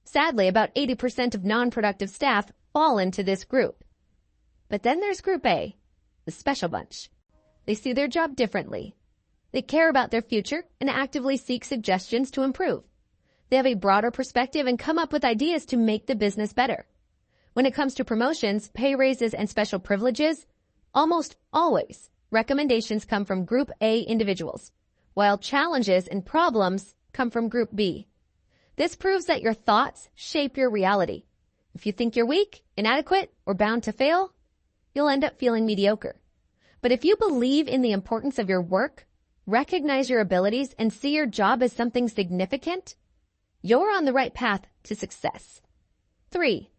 Sadly, about 80% of non-productive staff fall into this group. But then there's Group A, the special bunch. They see their job differently. They care about their future and actively seek suggestions to improve. They have a broader perspective and come up with ideas to make the business better. When it comes to promotions, pay raises, and special privileges, almost always recommendations come from Group A individuals, while challenges and problems come from Group B. This proves that your thoughts shape your reality. If you think you're weak, inadequate, or bound to fail, you'll end up feeling mediocre. But if you believe in the importance of your work, recognize your abilities, and see your job as something significant, you're on the right path to success. 3.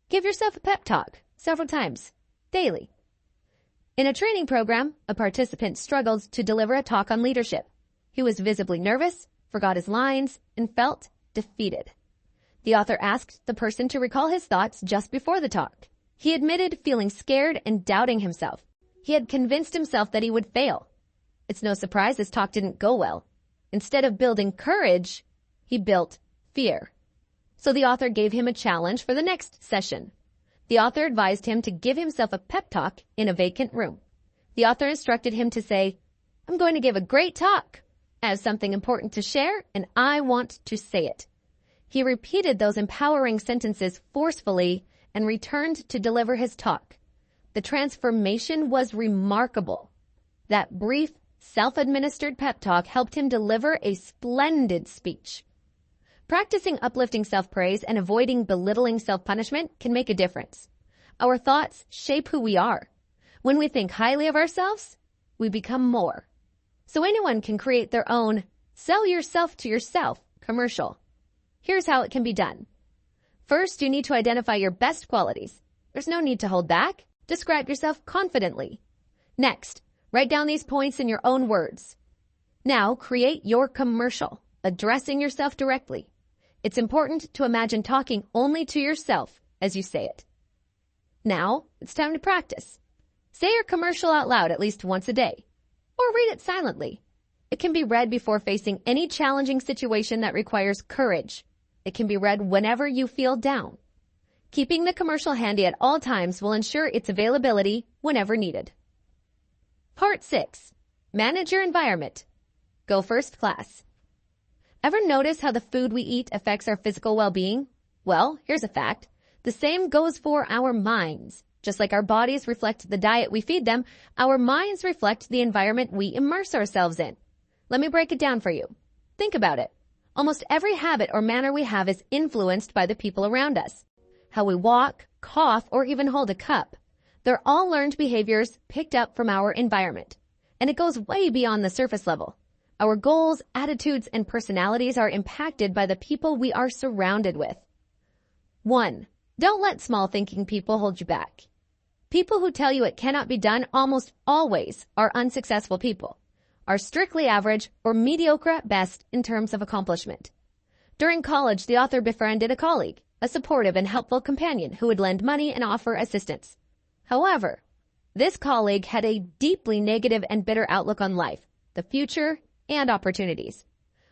Give yourself a pep talk several times, daily. In a training program, a participant struggled to deliver a talk on leadership. He was visibly nervous, forgot his lines, and felt defeated. The author asked the person to recall his thoughts just before the talk. He admitted feeling scared and doubting himself. He had convinced himself that he would fail. It's no surprise this talk didn't go well. Instead of building courage, he built fear. So the author gave him a challenge for the next session. The author advised him to give himself a pep talk in a vacant room. The author instructed him to say, "I'm going to give a great talk. I have something important to share, and I want to say it." He repeated those empowering sentences forcefully and returned to deliver his talk. The transformation was remarkable. That brief, self-administered pep talk helped him deliver a splendid speech. Practicing uplifting self-praise and avoiding belittling self-punishment can make a difference. Our thoughts shape who we are. When we think highly of ourselves, we become more. So anyone can create their own "sell yourself to yourself" commercial. Here's how it can be done. First, you need to identify your best qualities. There's no need to hold back. Describe yourself confidently. Next, write down these points in your own words. Now, create your commercial, addressing yourself directly. It's important to imagine talking only to yourself as you say it. Now, it's time to practice. Say your commercial out loud at least once a day, or read it silently. It can be read before facing any challenging situation that requires courage. It can be read whenever you feel down. Keeping the commercial handy at all times will ensure its availability whenever needed. Part 6. Manage your environment. Go first class. Ever notice how the food we eat affects our physical well-being? Well, here's a fact. The same goes for our minds. Just like our bodies reflect the diet we feed them, our minds reflect the environment we immerse ourselves in. Let me break it down for you. Think about it. Almost every habit or manner we have is influenced by the people around us. How we walk, cough, or even hold a cup. They're all learned behaviors picked up from our environment. And it goes way beyond the surface level. Our goals, attitudes, and personalities are impacted by the people we are surrounded with. 1. Don't let small-thinking people hold you back. People who tell you it cannot be done almost always are unsuccessful people, are strictly average or mediocre at best in terms of accomplishment. During college, the author befriended a colleague, a supportive and helpful companion who would lend money and offer assistance. However, this colleague had a deeply negative and bitter outlook on life, the future, and opportunities.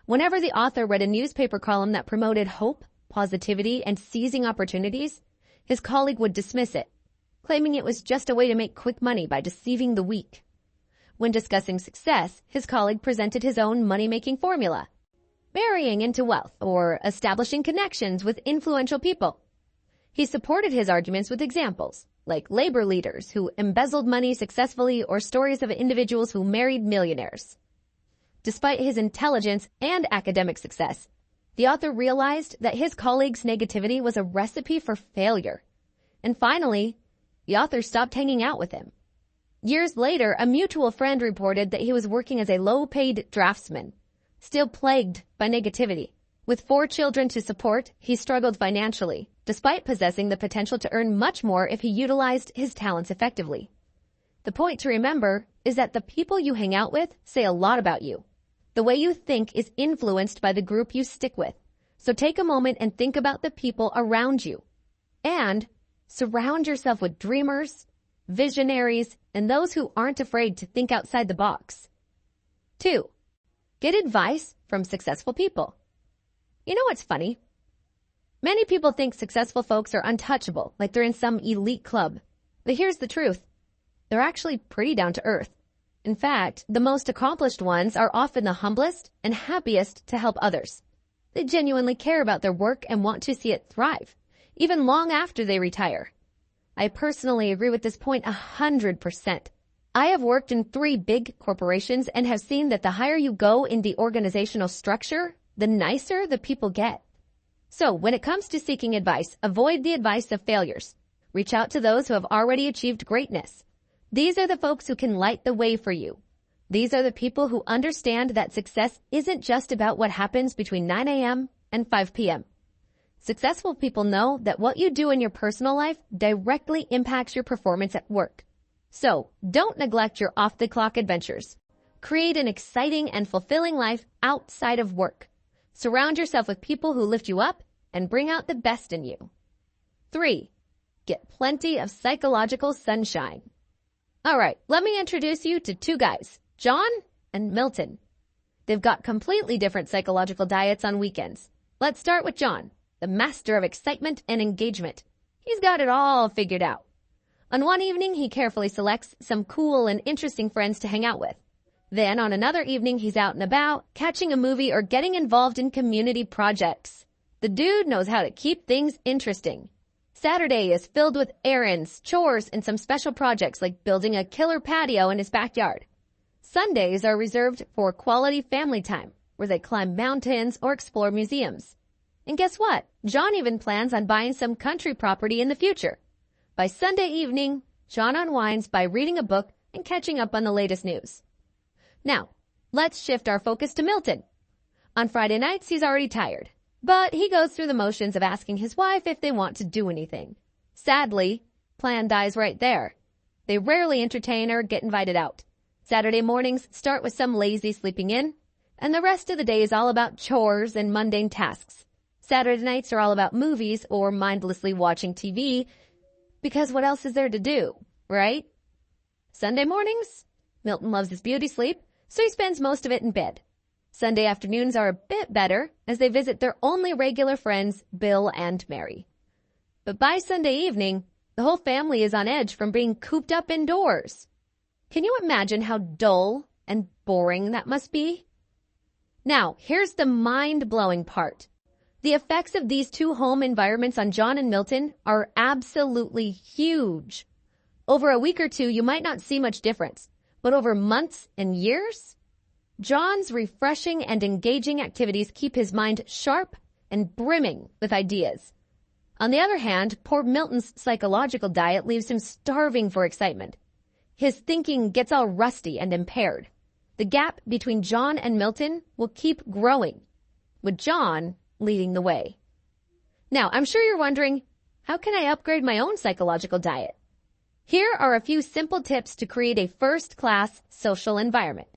Whenever the author read a newspaper column that promoted hope, positivity, and seizing opportunities, his colleague would dismiss it, claiming it was just a way to make quick money by deceiving the weak. When discussing success, his colleague presented his own money-making formula: marrying into wealth or establishing connections with influential people. He supported his arguments with examples, like labor leaders who embezzled money successfully or stories of individuals who married millionaires. Despite his intelligence and academic success, the author realized that his colleague's negativity was a recipe for failure. And finally, the author stopped hanging out with him. Years later, a mutual friend reported that he was working as a low-paid draftsman, still plagued by negativity. With 4 children to support, he struggled financially, despite possessing the potential to earn much more if he utilized his talents effectively. The point to remember is that the people you hang out with say a lot about you. The way you think is influenced by the group you stick with. So take a moment and think about the people around you. And surround yourself with dreamers, visionaries, and those who aren't afraid to think outside the box. 2. Get advice from successful people. You know what's funny? Many people think successful folks are untouchable, like they're in some elite club. But here's the truth. They're actually pretty down to earth. In fact, the most accomplished ones are often the humblest and happiest to help others. They genuinely care about their work and want to see it thrive, even long after they retire. I personally agree with this point 100%. I have worked in 3 big corporations and have seen that the higher you go in the organizational structure, the nicer the people get. So when it comes to seeking advice, avoid the advice of failures. Reach out to those who have already achieved greatness. These are the folks who can light the way for you. These are the people who understand that success isn't just about what happens between 9 a.m. and 5 p.m. Successful people know that what you do in your personal life directly impacts your performance at work. So, don't neglect your off-the-clock adventures. Create an exciting and fulfilling life outside of work. Surround yourself with people who lift you up and bring out the best in you. 3. Get plenty of psychological sunshine. All right, let me introduce you to 2 guys, John and Milton. They've got completely different psychological diets on weekends. Let's start with John, the master of excitement and engagement. He's got it all figured out. On one evening, he carefully selects some cool and interesting friends to hang out with. Then on another evening, he's out and about, catching a movie or getting involved in community projects. The dude knows how to keep things interesting. Saturday is filled with errands, chores, and some special projects like building a killer patio in his backyard. Sundays are reserved for quality family time, where they climb mountains or explore museums. And guess what? John even plans on buying some country property in the future. By Sunday evening, John unwinds by reading a book and catching up on the latest news. Now, let's shift our focus to Milton. On Friday nights, he's already tired, but he goes through the motions of asking his wife if they want to do anything. Sadly, plan dies right there. They rarely entertain or get invited out. Saturday mornings start with some lazy sleeping in, and the rest of the day is all about chores and mundane tasks. Saturday nights are all about movies or mindlessly watching TV, because what else is there to do, right? Sunday mornings? Milton loves his beauty sleep, so he spends most of it in bed. Sunday afternoons are a bit better as they visit their only regular friends, Bill and Mary. But by Sunday evening, the whole family is on edge from being cooped up indoors. Can you imagine how dull and boring that must be? Now, here's the mind-blowing part. The effects of these two home environments on John and Milton are absolutely huge. Over a week or two, you might not see much difference, but over months and years, John's refreshing and engaging activities keep his mind sharp and brimming with ideas. On the other hand, poor Milton's psychological diet leaves him starving for excitement. His thinking gets all rusty and impaired. The gap between John and Milton will keep growing, with John leading the way. Now, I'm sure you're wondering, how can I upgrade my own psychological diet? Here are a few simple tips to create a first-class social environment.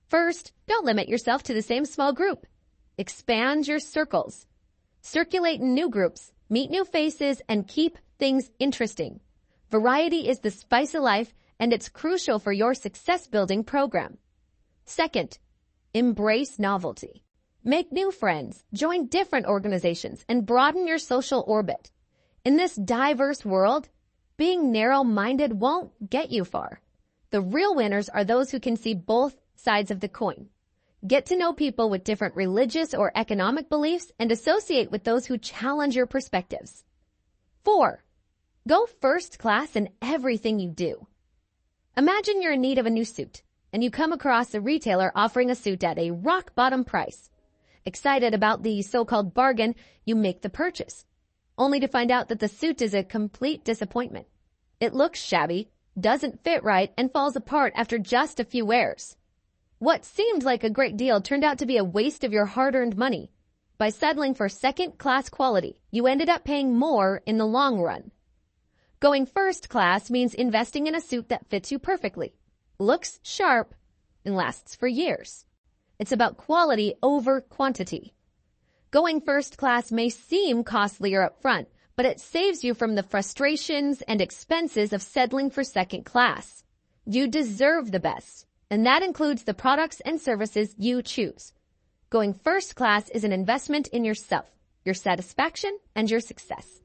First, don't limit yourself to the same small group. Expand your circles. Circulate in new groups, meet new faces, and keep things interesting. Variety is the spice of life, and it's crucial for your success-building program. Second, embrace novelty. Make new friends, join different organizations, and broaden your social orbit. In this diverse world, being narrow-minded won't get you far. The real winners are those who can see both sides of the coin. Get to know people with different religious or economic beliefs and associate with those who challenge your perspectives. 4. Go first class in everything you do. Imagine you're in need of a new suit, and you come across a retailer offering a suit at a rock-bottom price. Excited about the so-called bargain, you make the purchase, only to find out that the suit is a complete disappointment. It looks shabby, doesn't fit right, and falls apart after just a few wears. What seemed like a great deal turned out to be a waste of your hard-earned money. By settling for second-class quality, you ended up paying more in the long run. Going first class means investing in a suit that fits you perfectly, looks sharp, and lasts for years. It's about quality over quantity. Going first class may seem costlier up front, but it saves you from the frustrations and expenses of settling for second class. You deserve the best, and that includes the products and services you choose. Going first class is an investment in yourself, your satisfaction, and your success.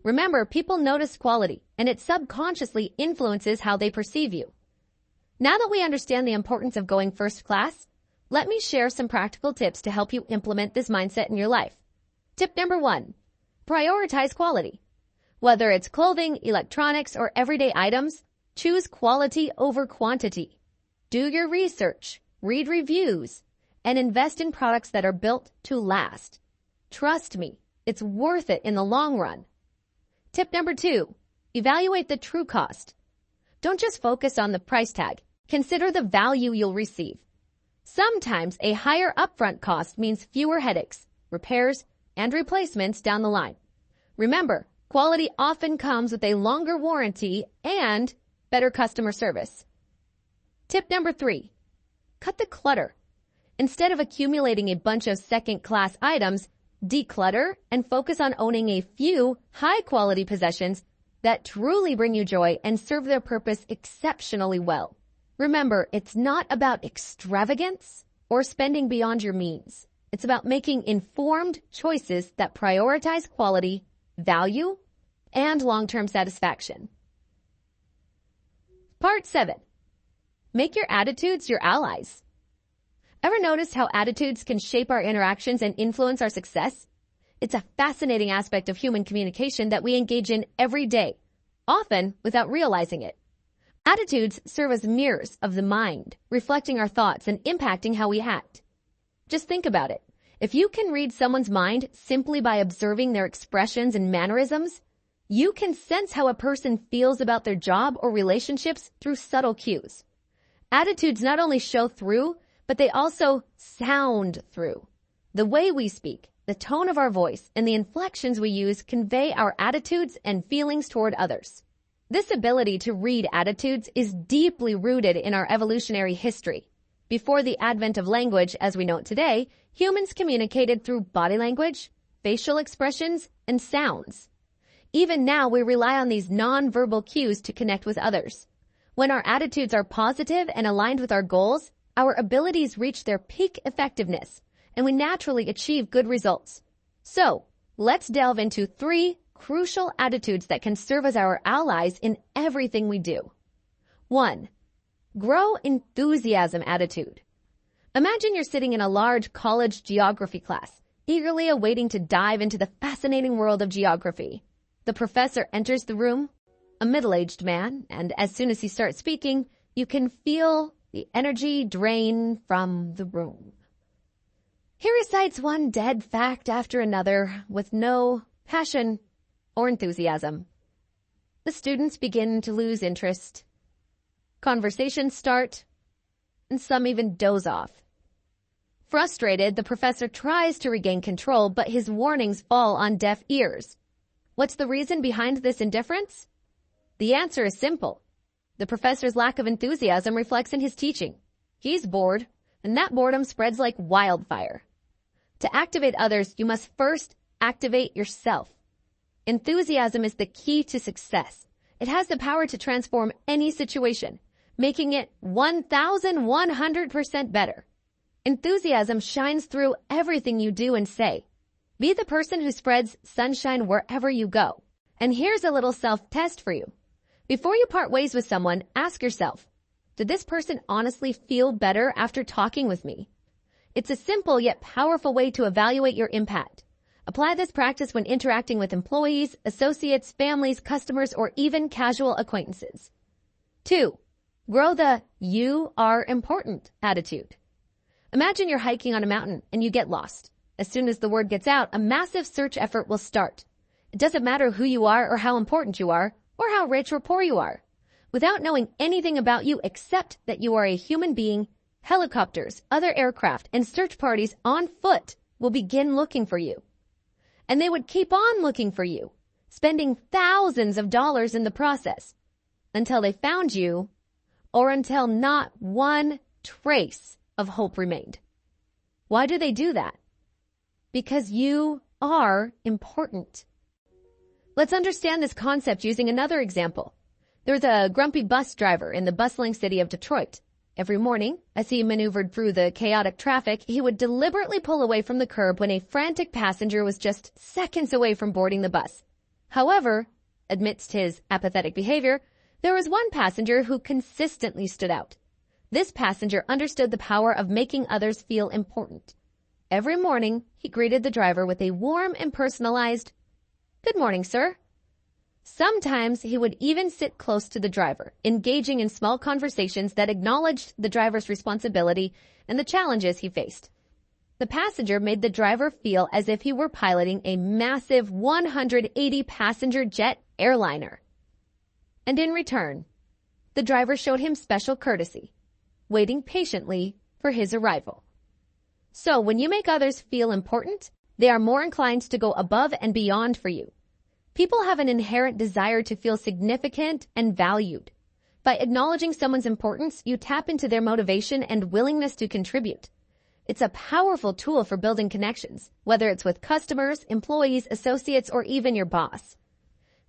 Remember, people notice quality, and it subconsciously influences how they perceive you. Now that we understand the importance of going first class, let me share some practical tips to help you implement this mindset in your life. Tip number 1, prioritize quality. Whether it's clothing, electronics, or everyday items, choose quality over quantity. Do your research, read reviews, and invest in products that are built to last. Trust me, it's worth it in the long run. Tip number 2, evaluate the true cost. Don't just focus on the price tag. Consider the value you'll receive. Sometimes a higher upfront cost means fewer headaches, repairs, and replacements down the line. Remember, quality often comes with a longer warranty and better customer service. Tip number 3, cut the clutter. Instead of accumulating a bunch of second-class items, declutter and focus on owning a few high-quality possessions that truly bring you joy and serve their purpose exceptionally well. Remember, it's not about extravagance or spending beyond your means. It's about making informed choices that prioritize quality, value, and long-term satisfaction. Part 7. Make your attitudes your allies. Ever noticed how attitudes can shape our interactions and influence our success? It's a fascinating aspect of human communication that we engage in every day, often without realizing it. Attitudes serve as mirrors of the mind, reflecting our thoughts and impacting how we act. Just think about it. If you can read someone's mind simply by observing their expressions and mannerisms, you can sense how a person feels about their job or relationships through subtle cues. Attitudes not only show through, but they also sound through. The way we speak, the tone of our voice, and the inflections we use convey our attitudes and feelings toward others. This ability to read attitudes is deeply rooted in our evolutionary history. Before the advent of language as we know it today, humans communicated through body language, facial expressions, and sounds. Even now, we rely on these non-verbal cues to connect with others. When our attitudes are positive and aligned with our goals, our abilities reach their peak effectiveness, and we naturally achieve good results. So, let's delve into 3 crucial attitudes that can serve as our allies in everything we do. 1. Grow enthusiasm attitude. Imagine you're sitting in a large college geography class, eagerly awaiting to dive into the fascinating world of geography. The professor enters the room, a middle-aged man, and as soon as he starts speaking, you can feel the energy drain from the room. He recites one dead fact after another with no passion or enthusiasm. The students begin to lose interest. Conversations start, and some even doze off. Frustrated, the professor tries to regain control, but his warnings fall on deaf ears. What's the reason behind this indifference? The answer is simple. The professor's lack of enthusiasm reflects in his teaching. He's bored, and that boredom spreads like wildfire. To activate others, you must first activate yourself. Enthusiasm is the key to success. It has the power to transform any situation, making it 1,100% better. Enthusiasm shines through everything you do and say. Be the person who spreads sunshine wherever you go. And here's a little self-test for you. Before you part ways with someone, ask yourself, did this person honestly feel better after talking with me? It's a simple yet powerful way to evaluate your impact. Apply this practice when interacting with employees, associates, families, customers, or even casual acquaintances. 2. Grow the "you are important" attitude. Imagine you're hiking on a mountain and you get lost. As soon as the word gets out, a massive search effort will start. It doesn't matter who you are or how important you are, or how rich or poor you are. Without knowing anything about you except that you are a human being, helicopters, other aircraft, and search parties on foot will begin looking for you. And they would keep on looking for you, spending thousands of dollars in the process, until they found you, or until not one trace of hope remained. Why do they do that? Because you are important. Let's understand this concept using another example. There's a grumpy bus driver in the bustling city of Detroit. Every morning, as he maneuvered through the chaotic traffic, he would deliberately pull away from the curb when a frantic passenger was just seconds away from boarding the bus. However, amidst his apathetic behavior, there was one passenger who consistently stood out. This passenger understood the power of making others feel important. Every morning, he greeted the driver with a warm and personalized, "Good morning, sir." Sometimes he would even sit close to the driver, engaging in small conversations that acknowledged the driver's responsibility and the challenges he faced. The passenger made the driver feel as if he were piloting a massive 180-passenger jet airliner. And in return, the driver showed him special courtesy, waiting patiently for his arrival. So when you make others feel important, they are more inclined to go above and beyond for you. People have an inherent desire to feel significant and valued. By acknowledging someone's importance, you tap into their motivation and willingness to contribute. It's a powerful tool for building connections, whether it's with customers, employees, associates, or even your boss.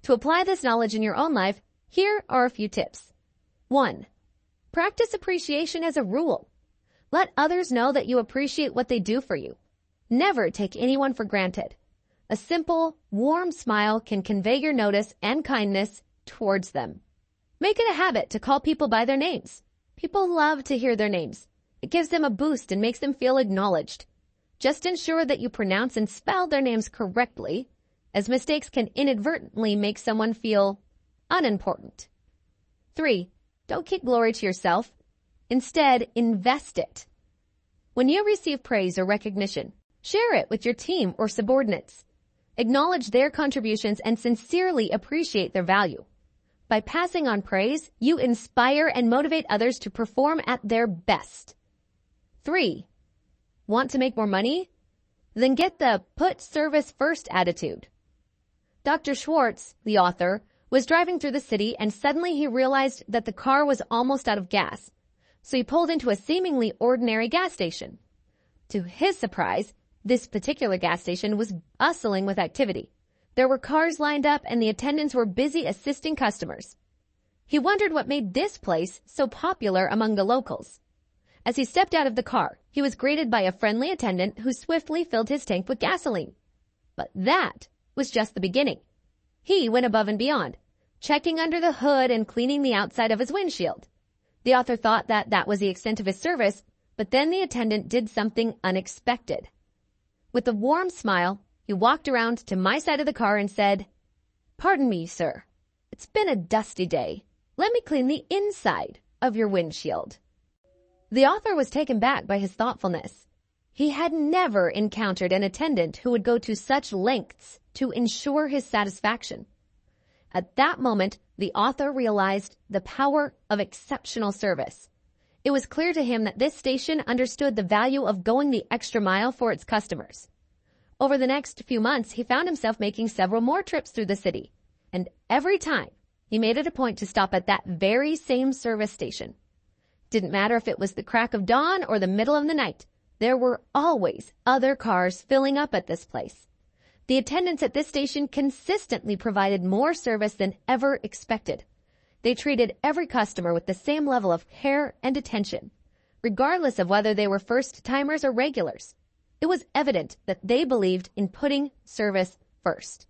To apply this knowledge in your own life, here are a few tips. 1. Practice appreciation as a rule. Let others know that you appreciate what they do for you. Never take anyone for granted. A simple, warm smile can convey your notice and kindness towards them. Make it a habit to call people by their names. People love to hear their names. It gives them a boost and makes them feel acknowledged. Just ensure that you pronounce and spell their names correctly, as mistakes can inadvertently make someone feel unimportant. 3. Don't keep glory to yourself. Instead, invest it. When you receive praise or recognition, share it with your team or subordinates. Acknowledge their contributions and sincerely appreciate their value. By passing on praise, you inspire and motivate others to perform at their best. 3. Want to make more money? Then get the put service first attitude. Dr. Schwartz, the author, was driving through the city and suddenly he realized that the car was almost out of gas. So he pulled into a seemingly ordinary gas station. To his surprise, this particular gas station was bustling with activity. There were cars lined up and the attendants were busy assisting customers. He wondered what made this place so popular among the locals. As he stepped out of the car, he was greeted by a friendly attendant who swiftly filled his tank with gasoline. But that was just the beginning. He went above and beyond, checking under the hood and cleaning the outside of his windshield. The author thought that that was the extent of his service, but then the attendant did something unexpected. With a warm smile, he walked around to my side of the car and said, "Pardon me, sir. It's been a dusty day. Let me clean the inside of your windshield." The author was taken back by his thoughtfulness. He had never encountered an attendant who would go to such lengths to ensure his satisfaction. At that moment, the author realized the power of exceptional service. It was clear to him that this station understood the value of going the extra mile for its customers. Over the next few months, he found himself making several more trips through the city, and every time he made it a point to stop at that very same service station. Didn't matter if it was the crack of dawn or the middle of the night, there were always other cars filling up at this place. The attendants at this station consistently provided more service than ever expected. They treated every customer with the same level of care and attention, regardless of whether they were first-timers or regulars. It was evident that they believed in putting service first.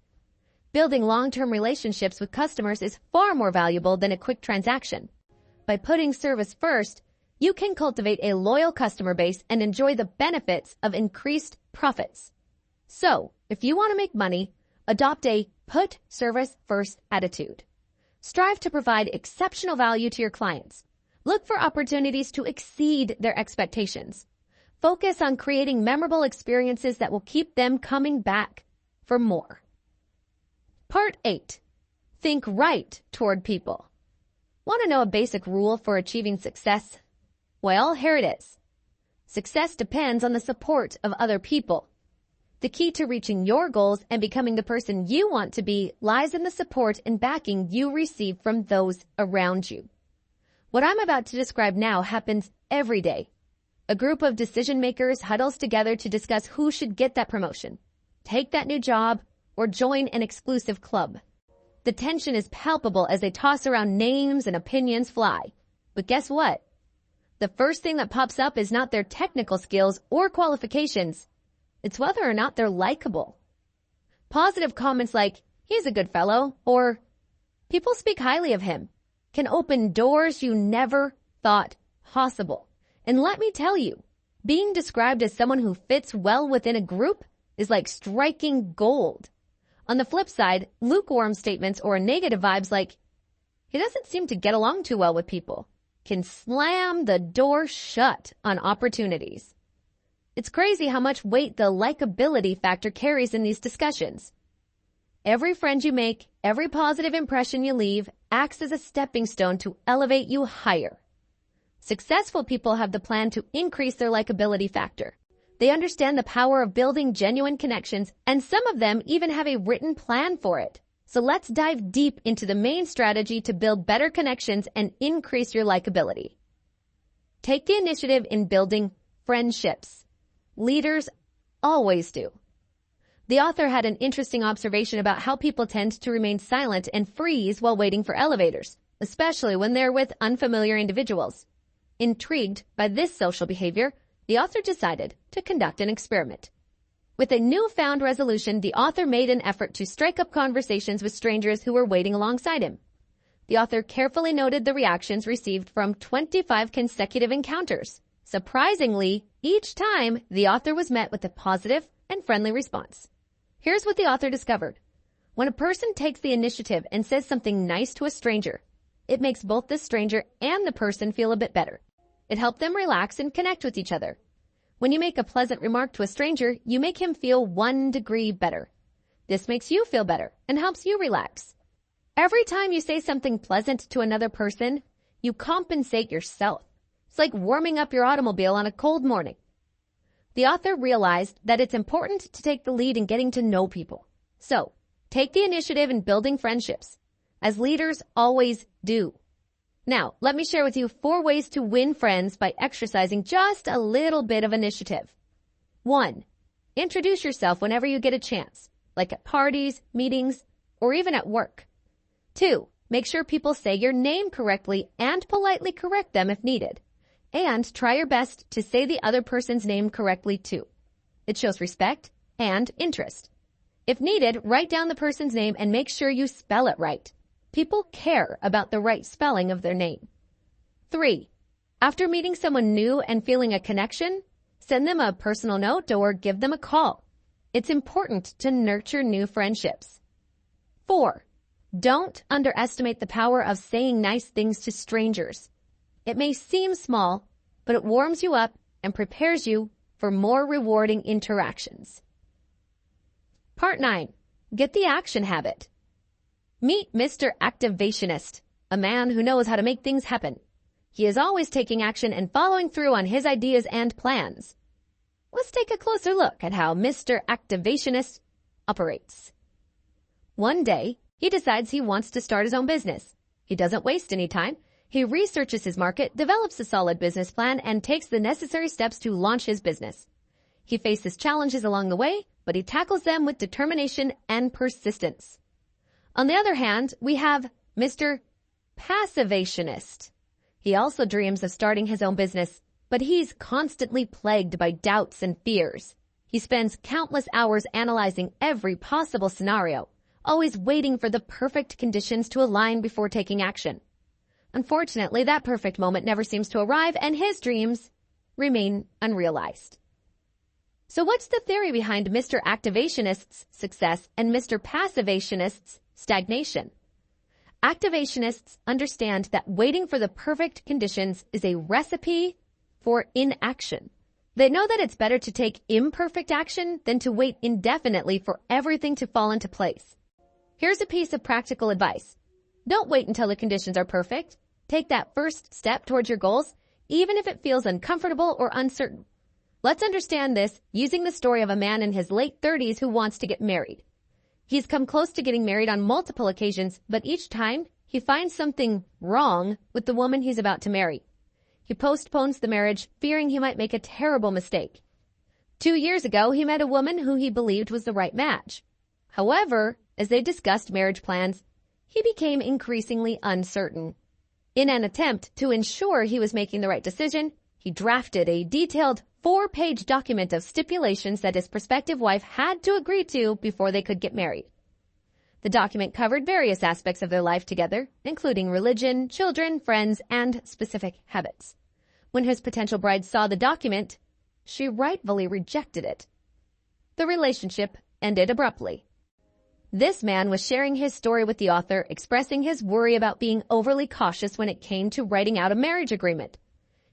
Building long-term relationships with customers is far more valuable than a quick transaction. By putting service first, you can cultivate a loyal customer base and enjoy the benefits of increased profits. So, if you want to make money, adopt a put service first attitude. Strive to provide exceptional value to your clients. Look for opportunities to exceed their expectations. Focus on creating memorable experiences that will keep them coming back for more. Part 8. Think right toward people. Want to know a basic rule for achieving success? Well, here it is. Success depends on the support of other people. The key to reaching your goals and becoming the person you want to be lies in the support and backing you receive from those around you. What I'm about to describe now happens every day. A group of decision makers huddles together to discuss who should get that promotion, take that new job, or join an exclusive club. The tension is palpable as they toss around names and opinions fly. But guess what? The first thing that pops up is not their technical skills or qualifications. It's whether or not they're likable. Positive comments like, "He's a good fellow," or "People speak highly of him," can open doors you never thought possible. And let me tell you, being described as someone who fits well within a group is like striking gold. On the flip side, lukewarm statements or negative vibes like, "He doesn't seem to get along too well with people," can slam the door shut on opportunities. It's crazy how much weight the likability factor carries in these discussions. Every friend you make, every positive impression you leave, acts as a stepping stone to elevate you higher. Successful people have the plan to increase their likability factor. They understand the power of building genuine connections, and some of them even have a written plan for it. So let's dive deep into the main strategy to build better connections and increase your likability. Take the initiative in building friendships. Leaders always do. The author had an interesting observation about how people tend to remain silent and freeze while waiting for elevators, especially when they're with unfamiliar individuals. Intrigued by this social behavior, the author decided to conduct an experiment. With a newfound resolution, the author made an effort to strike up conversations with strangers who were waiting alongside him. The author carefully noted the reactions received from 25 consecutive encounters. Surprisingly, each time, the author was met with a positive and friendly response. Here's what the author discovered. When a person takes the initiative and says something nice to a stranger, it makes both the stranger and the person feel a bit better. It helped them relax and connect with each other. When you make a pleasant remark to a stranger, you make him feel 1 degree better. This makes you feel better and helps you relax. Every time you say something pleasant to another person, you compensate yourself. It's like warming up your automobile on a cold morning. The author realized that it's important to take the lead in getting to know people. So, take the initiative in building friendships, as leaders always do. Now, let me share with you 4 ways to win friends by exercising just a little bit of initiative. 1. Introduce yourself whenever you get a chance, like at parties, meetings, or even at work. 2. Make sure people say your name correctly and politely correct them if needed. And try your best to say the other person's name correctly too. It shows respect and interest. If needed, write down the person's name and make sure you spell it right. People care about the right spelling of their name. 3. After meeting someone new and feeling a connection, send them a personal note or give them a call. It's important to nurture new friendships. 4. Don't underestimate the power of saying nice things to strangers. It may seem small, but it warms you up and prepares you for more rewarding interactions. Part 9. Get the action habit. Meet Mr. Activationist, a man who knows how to make things happen. He is always taking action and following through on his ideas and plans. Let's take a closer look at how Mr. Activationist operates. One day, he decides he wants to start his own business. He doesn't waste any time. He researches his market, develops a solid business plan, and takes the necessary steps to launch his business. He faces challenges along the way, but he tackles them with determination and persistence. On the other hand, we have Mr. Passivationist. He also dreams of starting his own business, but he's constantly plagued by doubts and fears. He spends countless hours analyzing every possible scenario, always waiting for the perfect conditions to align before taking action. Unfortunately, that perfect moment never seems to arrive, and his dreams remain unrealized. So what's the theory behind Mr. Activationist's success and Mr. Passivationist's stagnation? Activationists understand that waiting for the perfect conditions is a recipe for inaction. They know that it's better to take imperfect action than to wait indefinitely for everything to fall into place. Here's a piece of practical advice. Don't wait until the conditions are perfect. Take that first step towards your goals, even if it feels uncomfortable or uncertain. Let's understand this using the story of a man in his late 30s who wants to get married. He's come close to getting married on multiple occasions, but each time he finds something wrong with the woman he's about to marry. He postpones the marriage, fearing he might make a terrible mistake. 2 years ago, he met a woman who he believed was the right match. However, as they discussed marriage plans, he became increasingly uncertain. In an attempt to ensure he was making the right decision, he drafted a detailed 4-page document of stipulations that his prospective wife had to agree to before they could get married. The document covered various aspects of their life together, including religion, children, friends, and specific habits. When his potential bride saw the document, she rightfully rejected it. The relationship ended abruptly. This man was sharing his story with the author, expressing his worry about being overly cautious when it came to writing out a marriage agreement.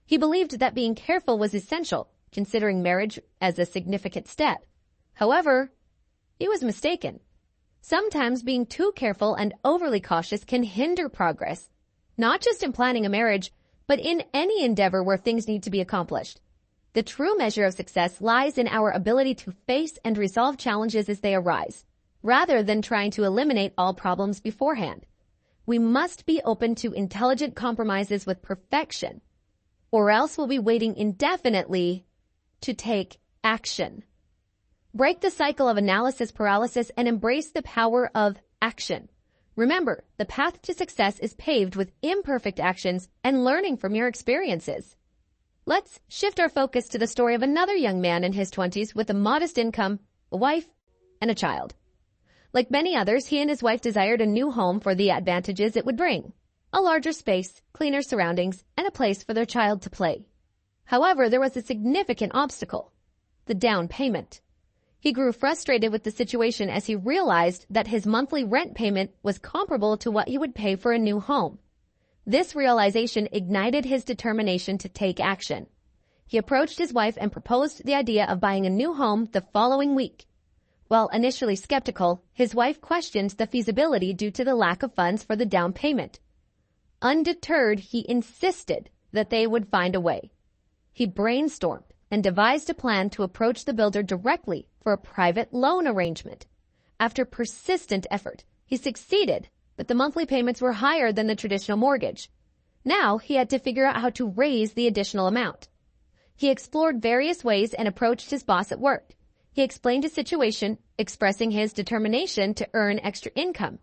He believed that being careful was essential, considering marriage as a significant step. However, he was mistaken. Sometimes being too careful and overly cautious can hinder progress, not just in planning a marriage, but in any endeavor where things need to be accomplished. The true measure of success lies in our ability to face and resolve challenges as they arise, rather than trying to eliminate all problems beforehand. We must be open to intelligent compromises with perfection, or else we'll be waiting indefinitely to take action. Break the cycle of analysis paralysis and embrace the power of action. Remember, the path to success is paved with imperfect actions and learning from your experiences. Let's shift our focus to the story of another young man in his 20s with a modest income, a wife, and a child. Like many others, he and his wife desired a new home for the advantages it would bring: a larger space, cleaner surroundings, and a place for their child to play. However, there was a significant obstacle: the down payment. He grew frustrated with the situation as he realized that his monthly rent payment was comparable to what he would pay for a new home. This realization ignited his determination to take action. He approached his wife and proposed the idea of buying a new home the following week. While initially skeptical, his wife questioned the feasibility due to the lack of funds for the down payment. Undeterred, he insisted that they would find a way. He brainstormed and devised a plan to approach the builder directly for a private loan arrangement. After persistent effort, he succeeded, but the monthly payments were higher than the traditional mortgage. Now he had to figure out how to raise the additional amount. He explored various ways and approached his boss at work. He explained his situation, expressing his determination to earn extra income.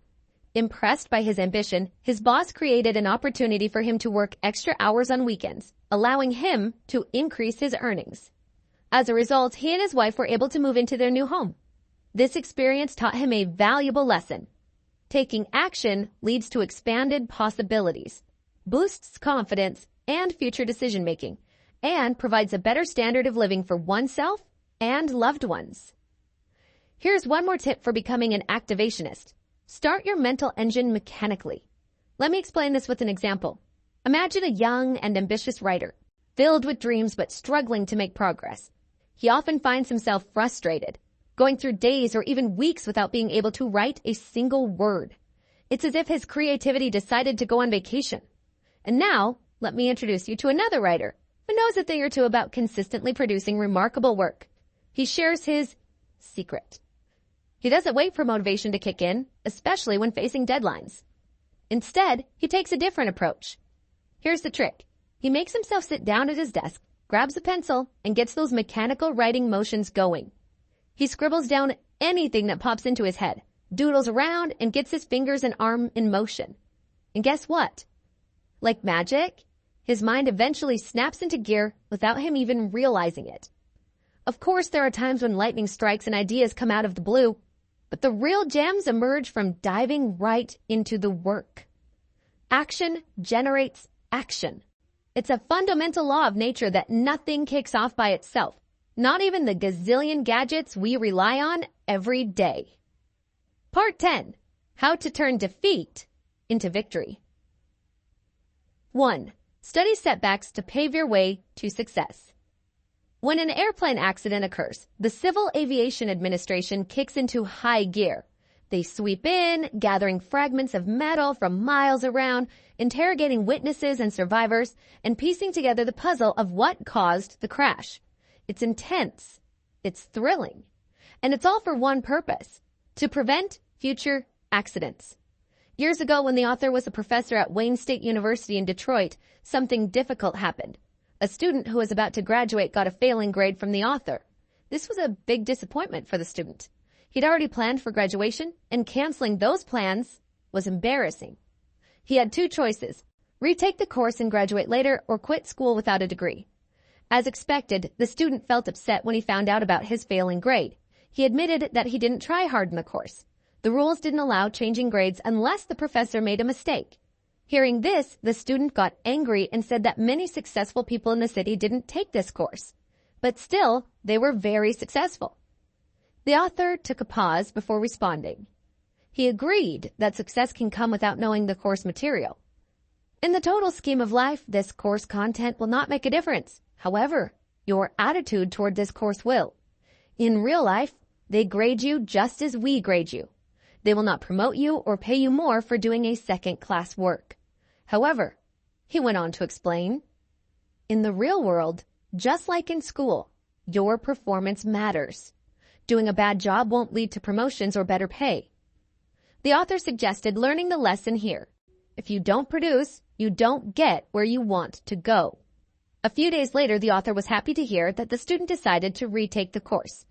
Impressed by his ambition, his boss created an opportunity for him to work extra hours on weekends, allowing him to increase his earnings. As a result, he and his wife were able to move into their new home. This experience taught him a valuable lesson. Taking action leads to expanded possibilities, boosts confidence and future decision-making, and provides a better standard of living for oneself and loved ones. Here's one more tip for becoming an activationist. Start your mental engine mechanically. Let me explain this with an example. Imagine a young and ambitious writer, filled with dreams but struggling to make progress. He often finds himself frustrated, going through days or even weeks without being able to write a single word. It's as if his creativity decided to go on vacation. And now, let me introduce you to another writer who knows a thing or two about consistently producing remarkable work. He shares his secret. He doesn't wait for motivation to kick in, especially when facing deadlines. Instead, he takes a different approach. Here's the trick. He makes himself sit down at his desk, grabs a pencil, and gets those mechanical writing motions going. He scribbles down anything that pops into his head, doodles around, and gets his fingers and arm in motion. And guess what? Like magic, his mind eventually snaps into gear without him even realizing it. Of course, there are times when lightning strikes and ideas come out of the blue, but the real gems emerge from diving right into the work. Action generates action. It's a fundamental law of nature that nothing kicks off by itself, not even the gazillion gadgets we rely on every day. Part 10. How to turn defeat into victory. 1. Study setbacks to pave your way to success. When an airplane accident occurs, the Civil Aviation Administration kicks into high gear. They sweep in, gathering fragments of metal from miles around, interrogating witnesses and survivors, and piecing together the puzzle of what caused the crash. It's intense. It's thrilling. And it's all for one purpose: to prevent future accidents. Years ago, when the author was a professor at Wayne State University in Detroit, something difficult happened. A student who was about to graduate got a failing grade from the author. This was a big disappointment for the student. He'd already planned for graduation, and canceling those plans was embarrassing. He had two choices: retake the course and graduate later, or quit school without a degree. As expected, the student felt upset when he found out about his failing grade. He admitted that he didn't try hard in the course. The rules didn't allow changing grades unless the professor made a mistake. Hearing this, the student got angry and said that many successful people in the city didn't take this course. But still, they were very successful. The author took a pause before responding. He agreed that success can come without knowing the course material. In the total scheme of life, this course content will not make a difference. However, your attitude toward this course will. In real life, they grade you just as we grade you. They will not promote you or pay you more for doing a second-class work. However, he went on to explain, in the real world, just like in school, your performance matters. Doing a bad job won't lead to promotions or better pay. The author suggested learning the lesson here. If you don't produce, you don't get where you want to go. A few days later, the author was happy to hear that the student decided to retake the course.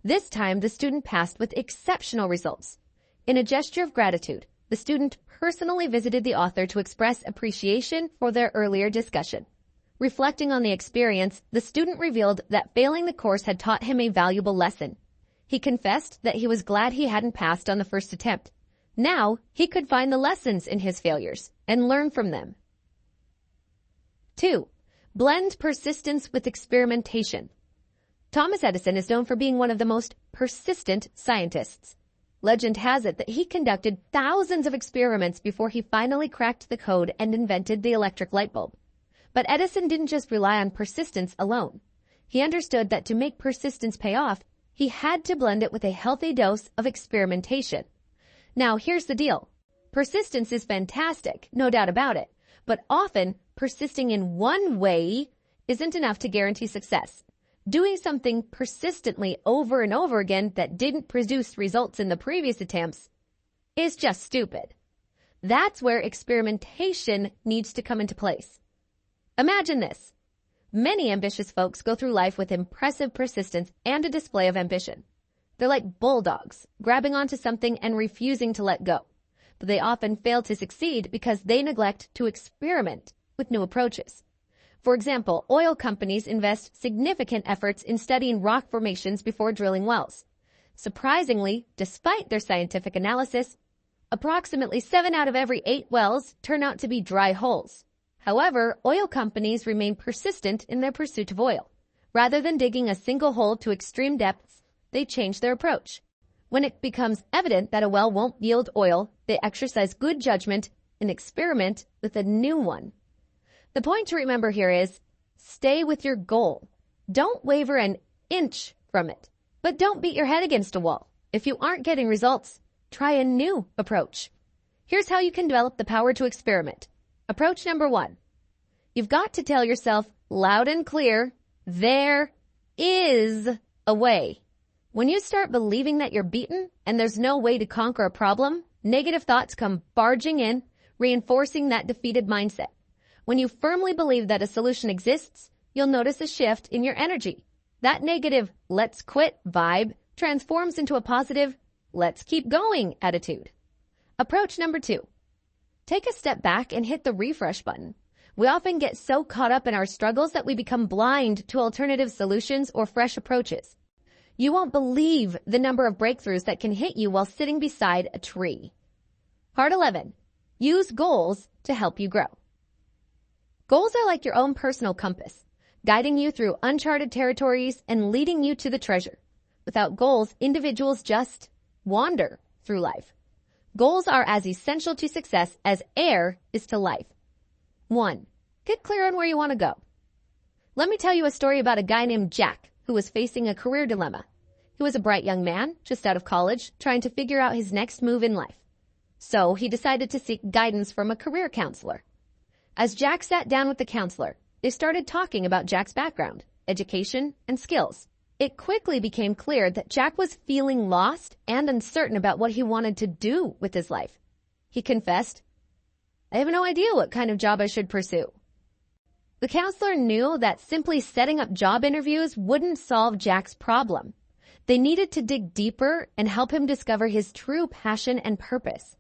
This time, the student passed with exceptional results. In a gesture of gratitude, the student personally visited the author to express appreciation for their earlier discussion. Reflecting on the experience, the student revealed that failing the course had taught him a valuable lesson. He confessed that he was glad he hadn't passed on the first attempt. Now, he could find the lessons in his failures and learn from them. 2. Blend persistence with experimentation. Thomas Edison is known for being one of the most persistent scientists. Legend has it that he conducted thousands of experiments before he finally cracked the code and invented the electric light bulb. But Edison didn't just rely on persistence alone. He understood that to make persistence pay off, he had to blend it with a healthy dose of experimentation. Now, here's the deal. Persistence is fantastic, no doubt about it, but often persisting in one way isn't enough to guarantee success. Doing something persistently over and over again that didn't produce results in the previous attempts is just stupid. That's where experimentation needs to come into place. Imagine this. Many ambitious folks go through life with impressive persistence and a display of ambition. They're like bulldogs, grabbing onto something and refusing to let go. But they often fail to succeed because they neglect to experiment with new approaches. For example, oil companies invest significant efforts in studying rock formations before drilling wells. Surprisingly, despite their scientific analysis, approximately 7 out of every 8 wells turn out to be dry holes. However, oil companies remain persistent in their pursuit of oil. Rather than digging a single hole to extreme depths, they change their approach. When it becomes evident that a well won't yield oil, they exercise good judgment and experiment with a new one. The point to remember here is, stay with your goal. Don't waver an inch from it, but don't beat your head against a wall. If you aren't getting results, try a new approach. Here's how you can develop the power to experiment. Approach number 1. You've got to tell yourself loud and clear, there is a way. When you start believing that you're beaten and there's no way to conquer a problem, negative thoughts come barging in, reinforcing that defeated mindset. When you firmly believe that a solution exists, you'll notice a shift in your energy. That negative, let's quit vibe transforms into a positive, let's keep going attitude. Approach number 2. Take a step back and hit the refresh button. We often get so caught up in our struggles that we become blind to alternative solutions or fresh approaches. You won't believe the number of breakthroughs that can hit you while sitting beside a tree. Part 11. Use goals to help you grow. Goals are like your own personal compass, guiding you through uncharted territories and leading you to the treasure. Without goals, individuals just wander through life. Goals are as essential to success as air is to life. 1. Get clear on where you want to go. Let me tell you a story about a guy named Jack who was facing a career dilemma. He was a bright young man, just out of college, trying to figure out his next move in life. So he decided to seek guidance from a career counselor. As Jack sat down with the counselor, they started talking about Jack's background, education, and skills. It quickly became clear that Jack was feeling lost and uncertain about what he wanted to do with his life. He confessed, "I have no idea what kind of job I should pursue." The counselor knew that simply setting up job interviews wouldn't solve Jack's problem. They needed to dig deeper and help him discover his true passion and purpose.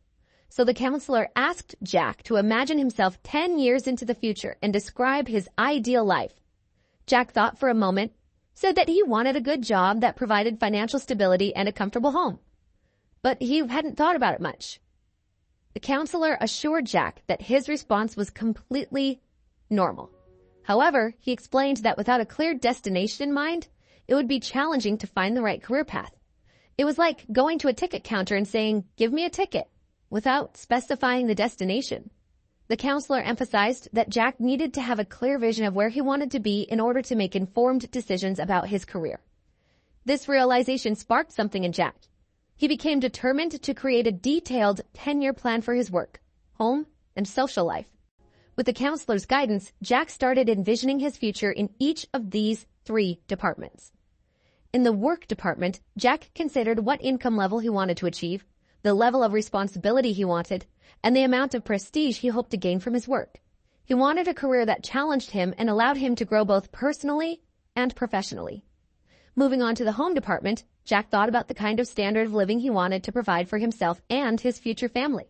So the counselor asked Jack to imagine himself 10 years into the future and describe his ideal life. Jack thought for a moment, said that he wanted a good job that provided financial stability and a comfortable home. But he hadn't thought about it much. The counselor assured Jack that his response was completely normal. However, he explained that without a clear destination in mind, it would be challenging to find the right career path. It was like going to a ticket counter and saying, "Give me a ticket," without specifying the destination. The counselor emphasized that Jack needed to have a clear vision of where he wanted to be in order to make informed decisions about his career. This realization sparked something in Jack. He became determined to create a detailed 10-year plan for his work, home, and social life. With the counselor's guidance, Jack started envisioning his future in each of these 3 departments. In the work department, Jack considered what income level he wanted to achieve, the level of responsibility he wanted, and the amount of prestige he hoped to gain from his work. He wanted a career that challenged him and allowed him to grow both personally and professionally. Moving on to the home department, Jack thought about the kind of standard of living he wanted to provide for himself and his future family.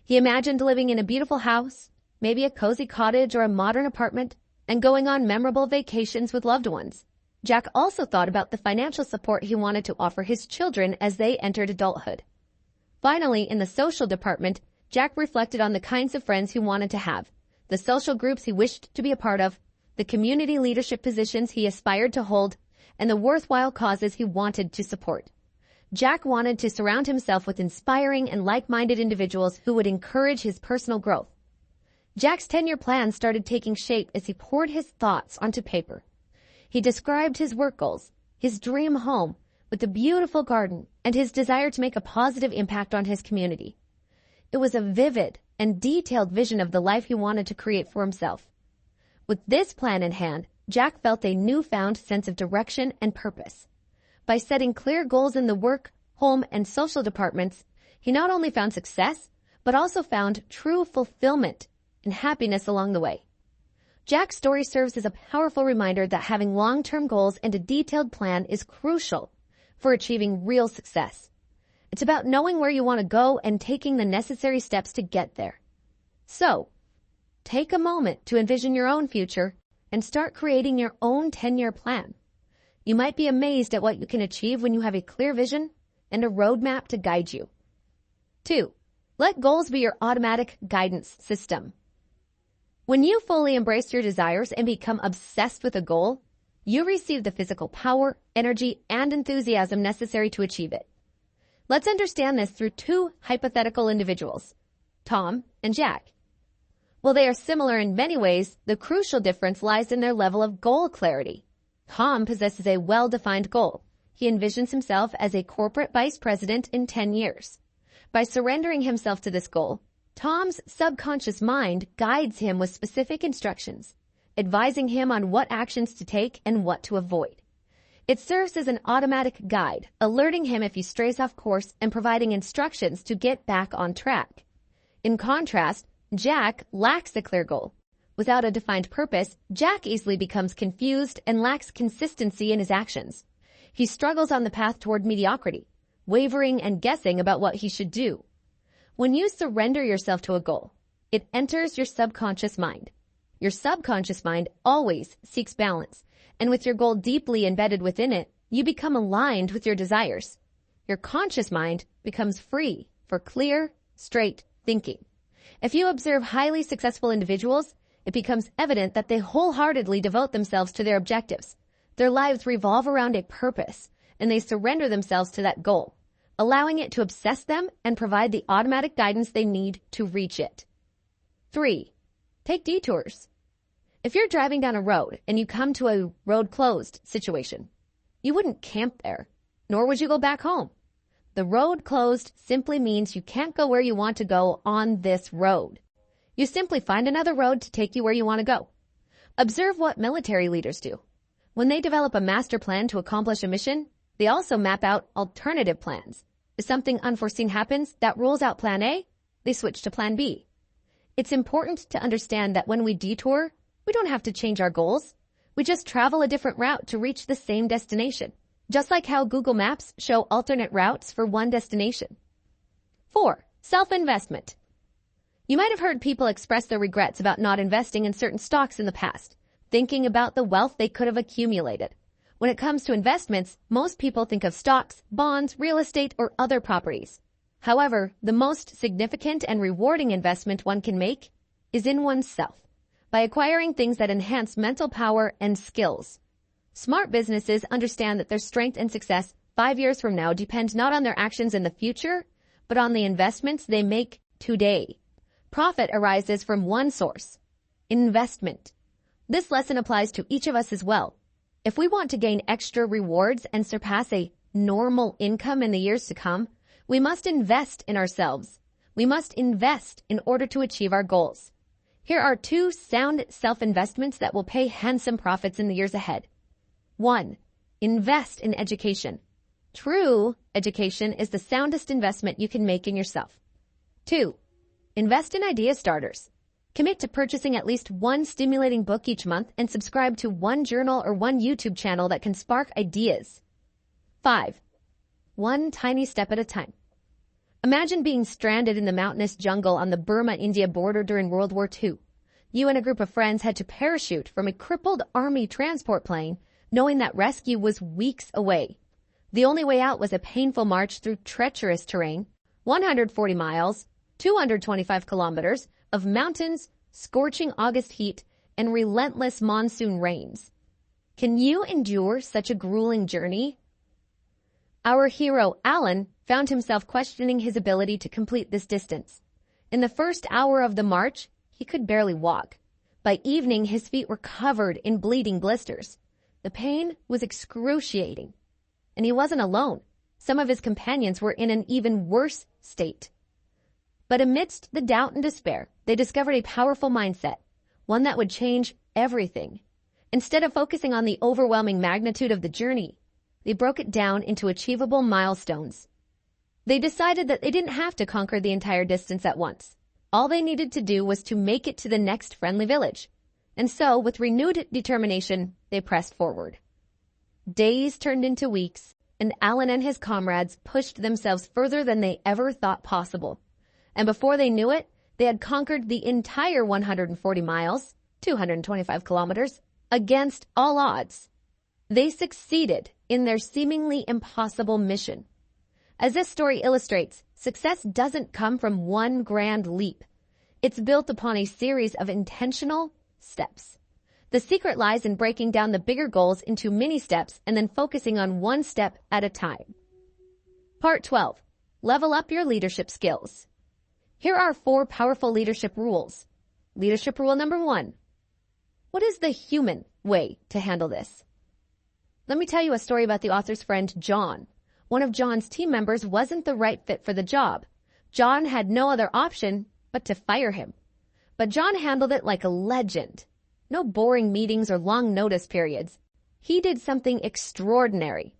He imagined living in a beautiful house, maybe a cozy cottage or a modern apartment, and going on memorable vacations with loved ones. Jack also thought about the financial support he wanted to offer his children as they entered adulthood. Finally, in the social department, Jack reflected on the kinds of friends he wanted to have, the social groups he wished to be a part of, the community leadership positions he aspired to hold, and the worthwhile causes he wanted to support. Jack wanted to surround himself with inspiring and like-minded individuals who would encourage his personal growth. Jack's 10-year plan started taking shape as he poured his thoughts onto paper. He described his work goals, his dream home with a beautiful garden, and his desire to make a positive impact on his community. It was a vivid and detailed vision of the life he wanted to create for himself. With this plan in hand, Jack felt a newfound sense of direction and purpose. By setting clear goals in the work, home, and social departments, he not only found success, but also found true fulfillment and happiness along the way. Jack's story serves as a powerful reminder that having long-term goals and a detailed plan is crucial for achieving real success. It's about knowing where you want to go and taking the necessary steps to get there. So, take a moment to envision your own future and start creating your own 10-year plan. You might be amazed at what you can achieve when you have a clear vision and a roadmap to guide you. 2. Let goals be your automatic guidance system. When you fully embrace your desires and become obsessed with a goal, you receive the physical power, energy, and enthusiasm necessary to achieve it. Let's understand this through two hypothetical individuals, Tom and Jack. While they are similar in many ways, the crucial difference lies in their level of goal clarity. Tom possesses a well-defined goal. He envisions himself as a corporate vice president in 10 years. By surrendering himself to this goal, Tom's subconscious mind guides him with specific instructions, advising him on what actions to take and what to avoid. It serves as an automatic guide, alerting him if he strays off course and providing instructions to get back on track. In contrast, Jack lacks a clear goal. Without a defined purpose, Jack easily becomes confused and lacks consistency in his actions. He struggles on the path toward mediocrity, wavering and guessing about what he should do. When you surrender yourself to a goal, it enters your subconscious mind. Your subconscious mind always seeks balance, and with your goal deeply embedded within it, you become aligned with your desires. Your conscious mind becomes free for clear, straight thinking. If you observe highly successful individuals, it becomes evident that they wholeheartedly devote themselves to their objectives. Their lives revolve around a purpose, and they surrender themselves to that goal, allowing it to obsess them and provide the automatic guidance they need to reach it. 3. Take detours. If you're driving down a road and you come to a road closed situation, you wouldn't camp there, nor would you go back home. The road closed simply means you can't go where you want to go on this road. You simply find another road to take you where you want to go. Observe what military leaders do. When they develop a master plan to accomplish a mission, they also map out alternative plans. If something unforeseen happens that rules out plan A, they switch to plan B. It's important to understand that when we detour, we don't have to change our goals. We just travel a different route to reach the same destination, just like how Google Maps show alternate routes for one destination. 4. Self-investment. You might have heard people express their regrets about not investing in certain stocks in the past, thinking about the wealth they could have accumulated. When it comes to investments, most people think of stocks, bonds, real estate, or other properties. However, the most significant and rewarding investment one can make is in oneself, by acquiring things that enhance mental power and skills. Smart businesses understand that their strength and success 5 years from now depend not on their actions in the future, but on the investments they make today. Profit arises from one source: investment. This lesson applies to each of us as well. If we want to gain extra rewards and surpass a normal income in the years to come, we must invest in ourselves. We must invest in order to achieve our goals. Here are 2 sound self-investments that will pay handsome profits in the years ahead. 1. Invest in education. True education is the soundest investment you can make in yourself. 2. Invest in idea starters. Commit to purchasing at least one stimulating book each month and subscribe to one journal or one YouTube channel that can spark ideas. 5. One tiny step at a time. Imagine being stranded in the mountainous jungle on the Burma-India border during World War II. You and a group of friends had to parachute from a crippled army transport plane, knowing that rescue was weeks away. The only way out was a painful march through treacherous terrain, 140 miles, 225 kilometers of mountains, scorching August heat, and relentless monsoon rains. Can you endure such a grueling journey? Our hero, Alan, found himself questioning his ability to complete this distance. In the first hour of the march, he could barely walk. By evening, his feet were covered in bleeding blisters. The pain was excruciating. And he wasn't alone. Some of his companions were in an even worse state. But amidst the doubt and despair, they discovered a powerful mindset, one that would change everything. Instead of focusing on the overwhelming magnitude of the journey, they broke it down into achievable milestones. They decided that they didn't have to conquer the entire distance at once. All they needed to do was to make it to the next friendly village. And so, with renewed determination, they pressed forward. Days turned into weeks, and Alan and his comrades pushed themselves further than they ever thought possible. And before they knew it, they had conquered the entire 140 miles, 225 kilometers, against all odds. They succeeded in their seemingly impossible mission. As this story illustrates, success doesn't come from one grand leap. It's built upon a series of intentional steps. The secret lies in breaking down the bigger goals into mini steps and then focusing on one step at a time. Part 12. Level up your leadership skills. Here are 4 powerful leadership rules. Leadership rule number 1. What is the human way to handle this? Let me tell you a story about the author's friend, John. One of John's team members wasn't the right fit for the job. John had no other option but to fire him. But John handled it like a legend. No boring meetings or long notice periods. He did something extraordinary.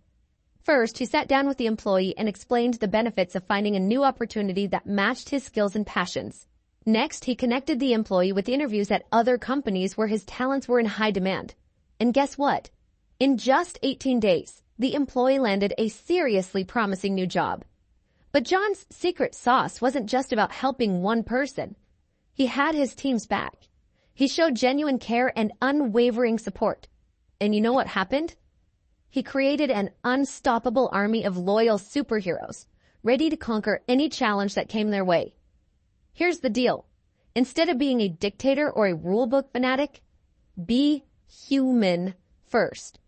First, he sat down with the employee and explained the benefits of finding a new opportunity that matched his skills and passions. Next, he connected the employee with interviews at other companies where his talents were in high demand. And guess what? In just 18 days, the employee landed a seriously promising new job. But John's secret sauce wasn't just about helping one person. He had his team's back. He showed genuine care and unwavering support. And you know what happened? He created an unstoppable army of loyal superheroes, ready to conquer any challenge that came their way. Here's the deal. Instead of being a dictator or a rulebook fanatic, be human first.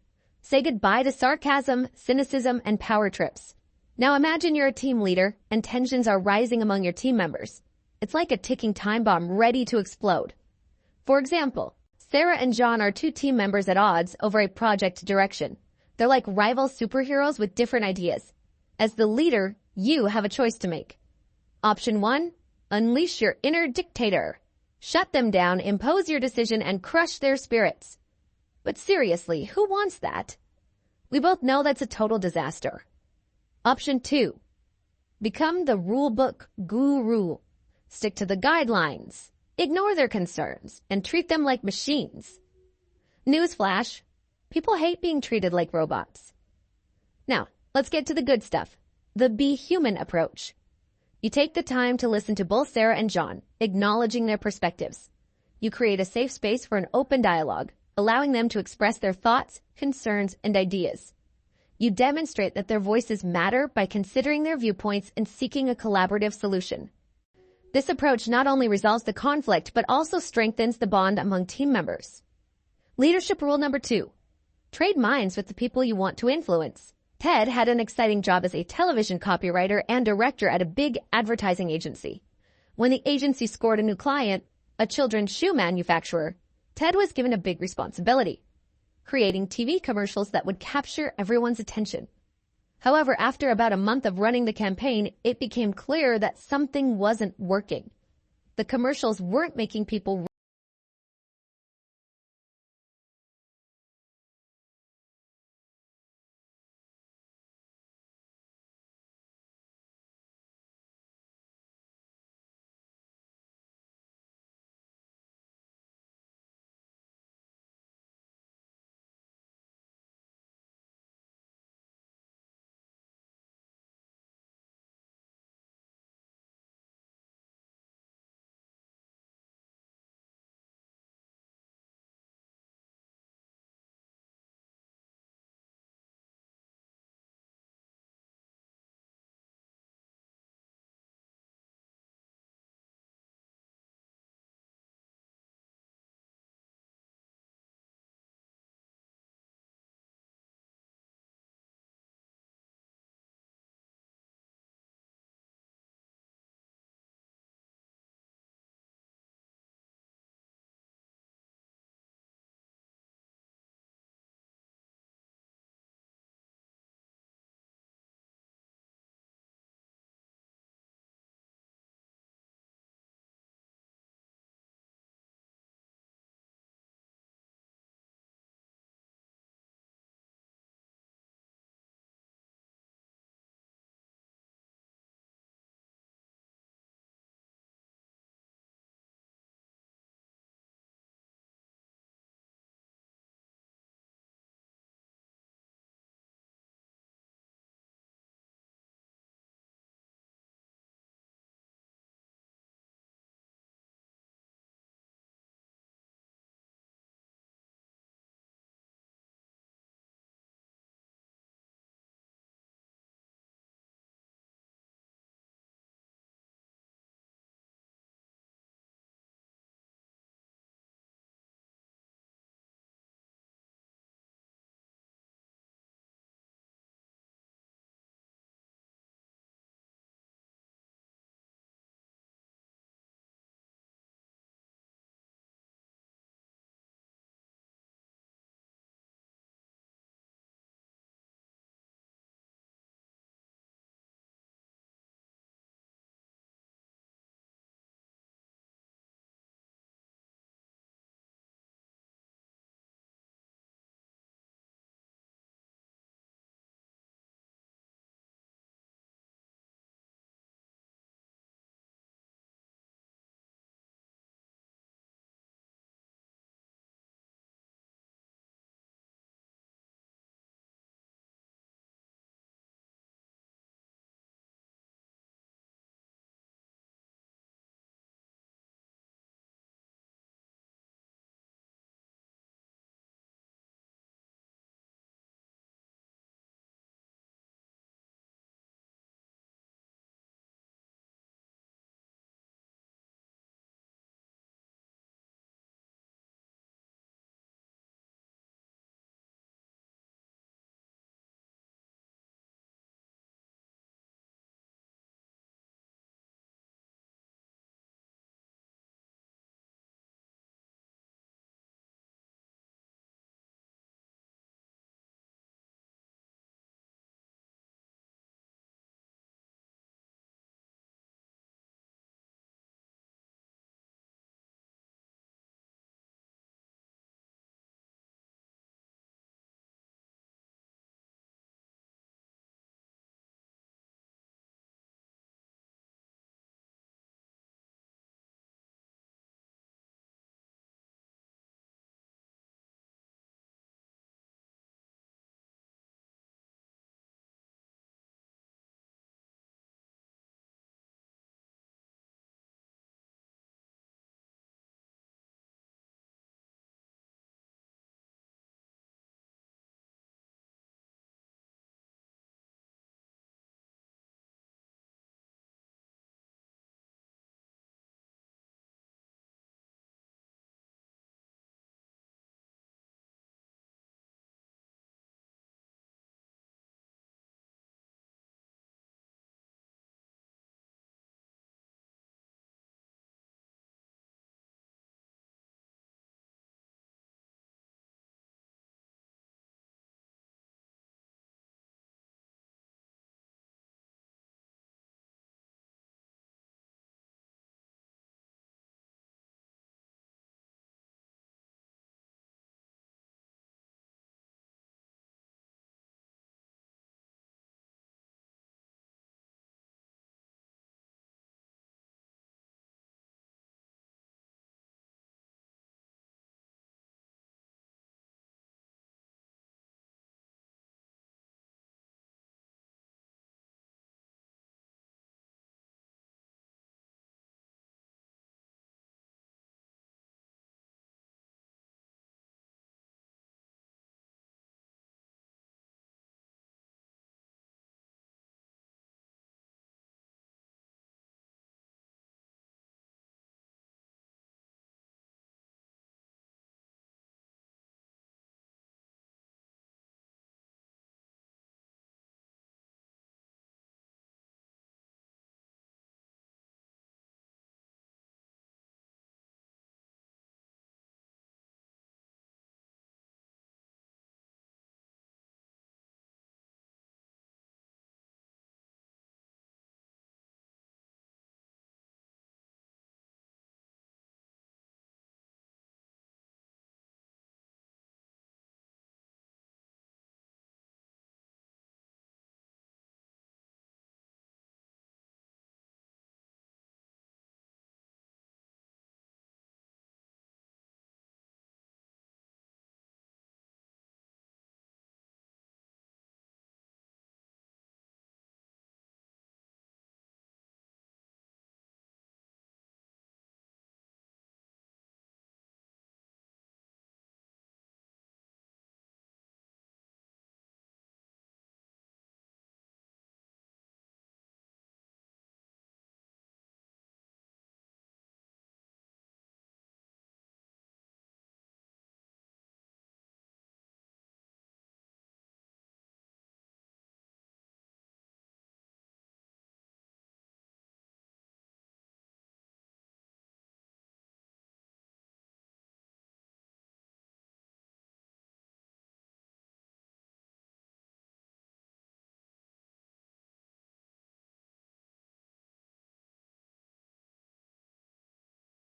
Say goodbye to sarcasm, cynicism, and power trips. Now imagine you're a team leader and tensions are rising among your team members. It's like a ticking time bomb ready to explode. For example, Sarah and John are 2 team members at odds over a project direction. They're like rival superheroes with different ideas. As the leader, you have a choice to make. Option 1, unleash your inner dictator. Shut them down, impose your decision, and crush their spirits. But seriously, who wants that? We both know that's a total disaster. Option 2, become the rulebook guru. Stick to the guidelines, ignore their concerns, and treat them like machines. Newsflash, people hate being treated like robots. Now, let's get to the good stuff. The be human approach. You take the time to listen to both Sarah and John, acknowledging their perspectives. You create a safe space for an open dialogue, allowing them to express their thoughts, concerns, and ideas. You demonstrate that their voices matter by considering their viewpoints and seeking a collaborative solution. This approach not only resolves the conflict, but also strengthens the bond among team members. Leadership rule number 2. Trade minds with the people you want to influence. Ted had an exciting job as a television copywriter and director at a big advertising agency. When the agency scored a new client, a children's shoe manufacturer, Ted was given a big responsibility, creating TV commercials that would capture everyone's attention. However, after about a month of running the campaign, it became clear that something wasn't working. The commercials weren't making people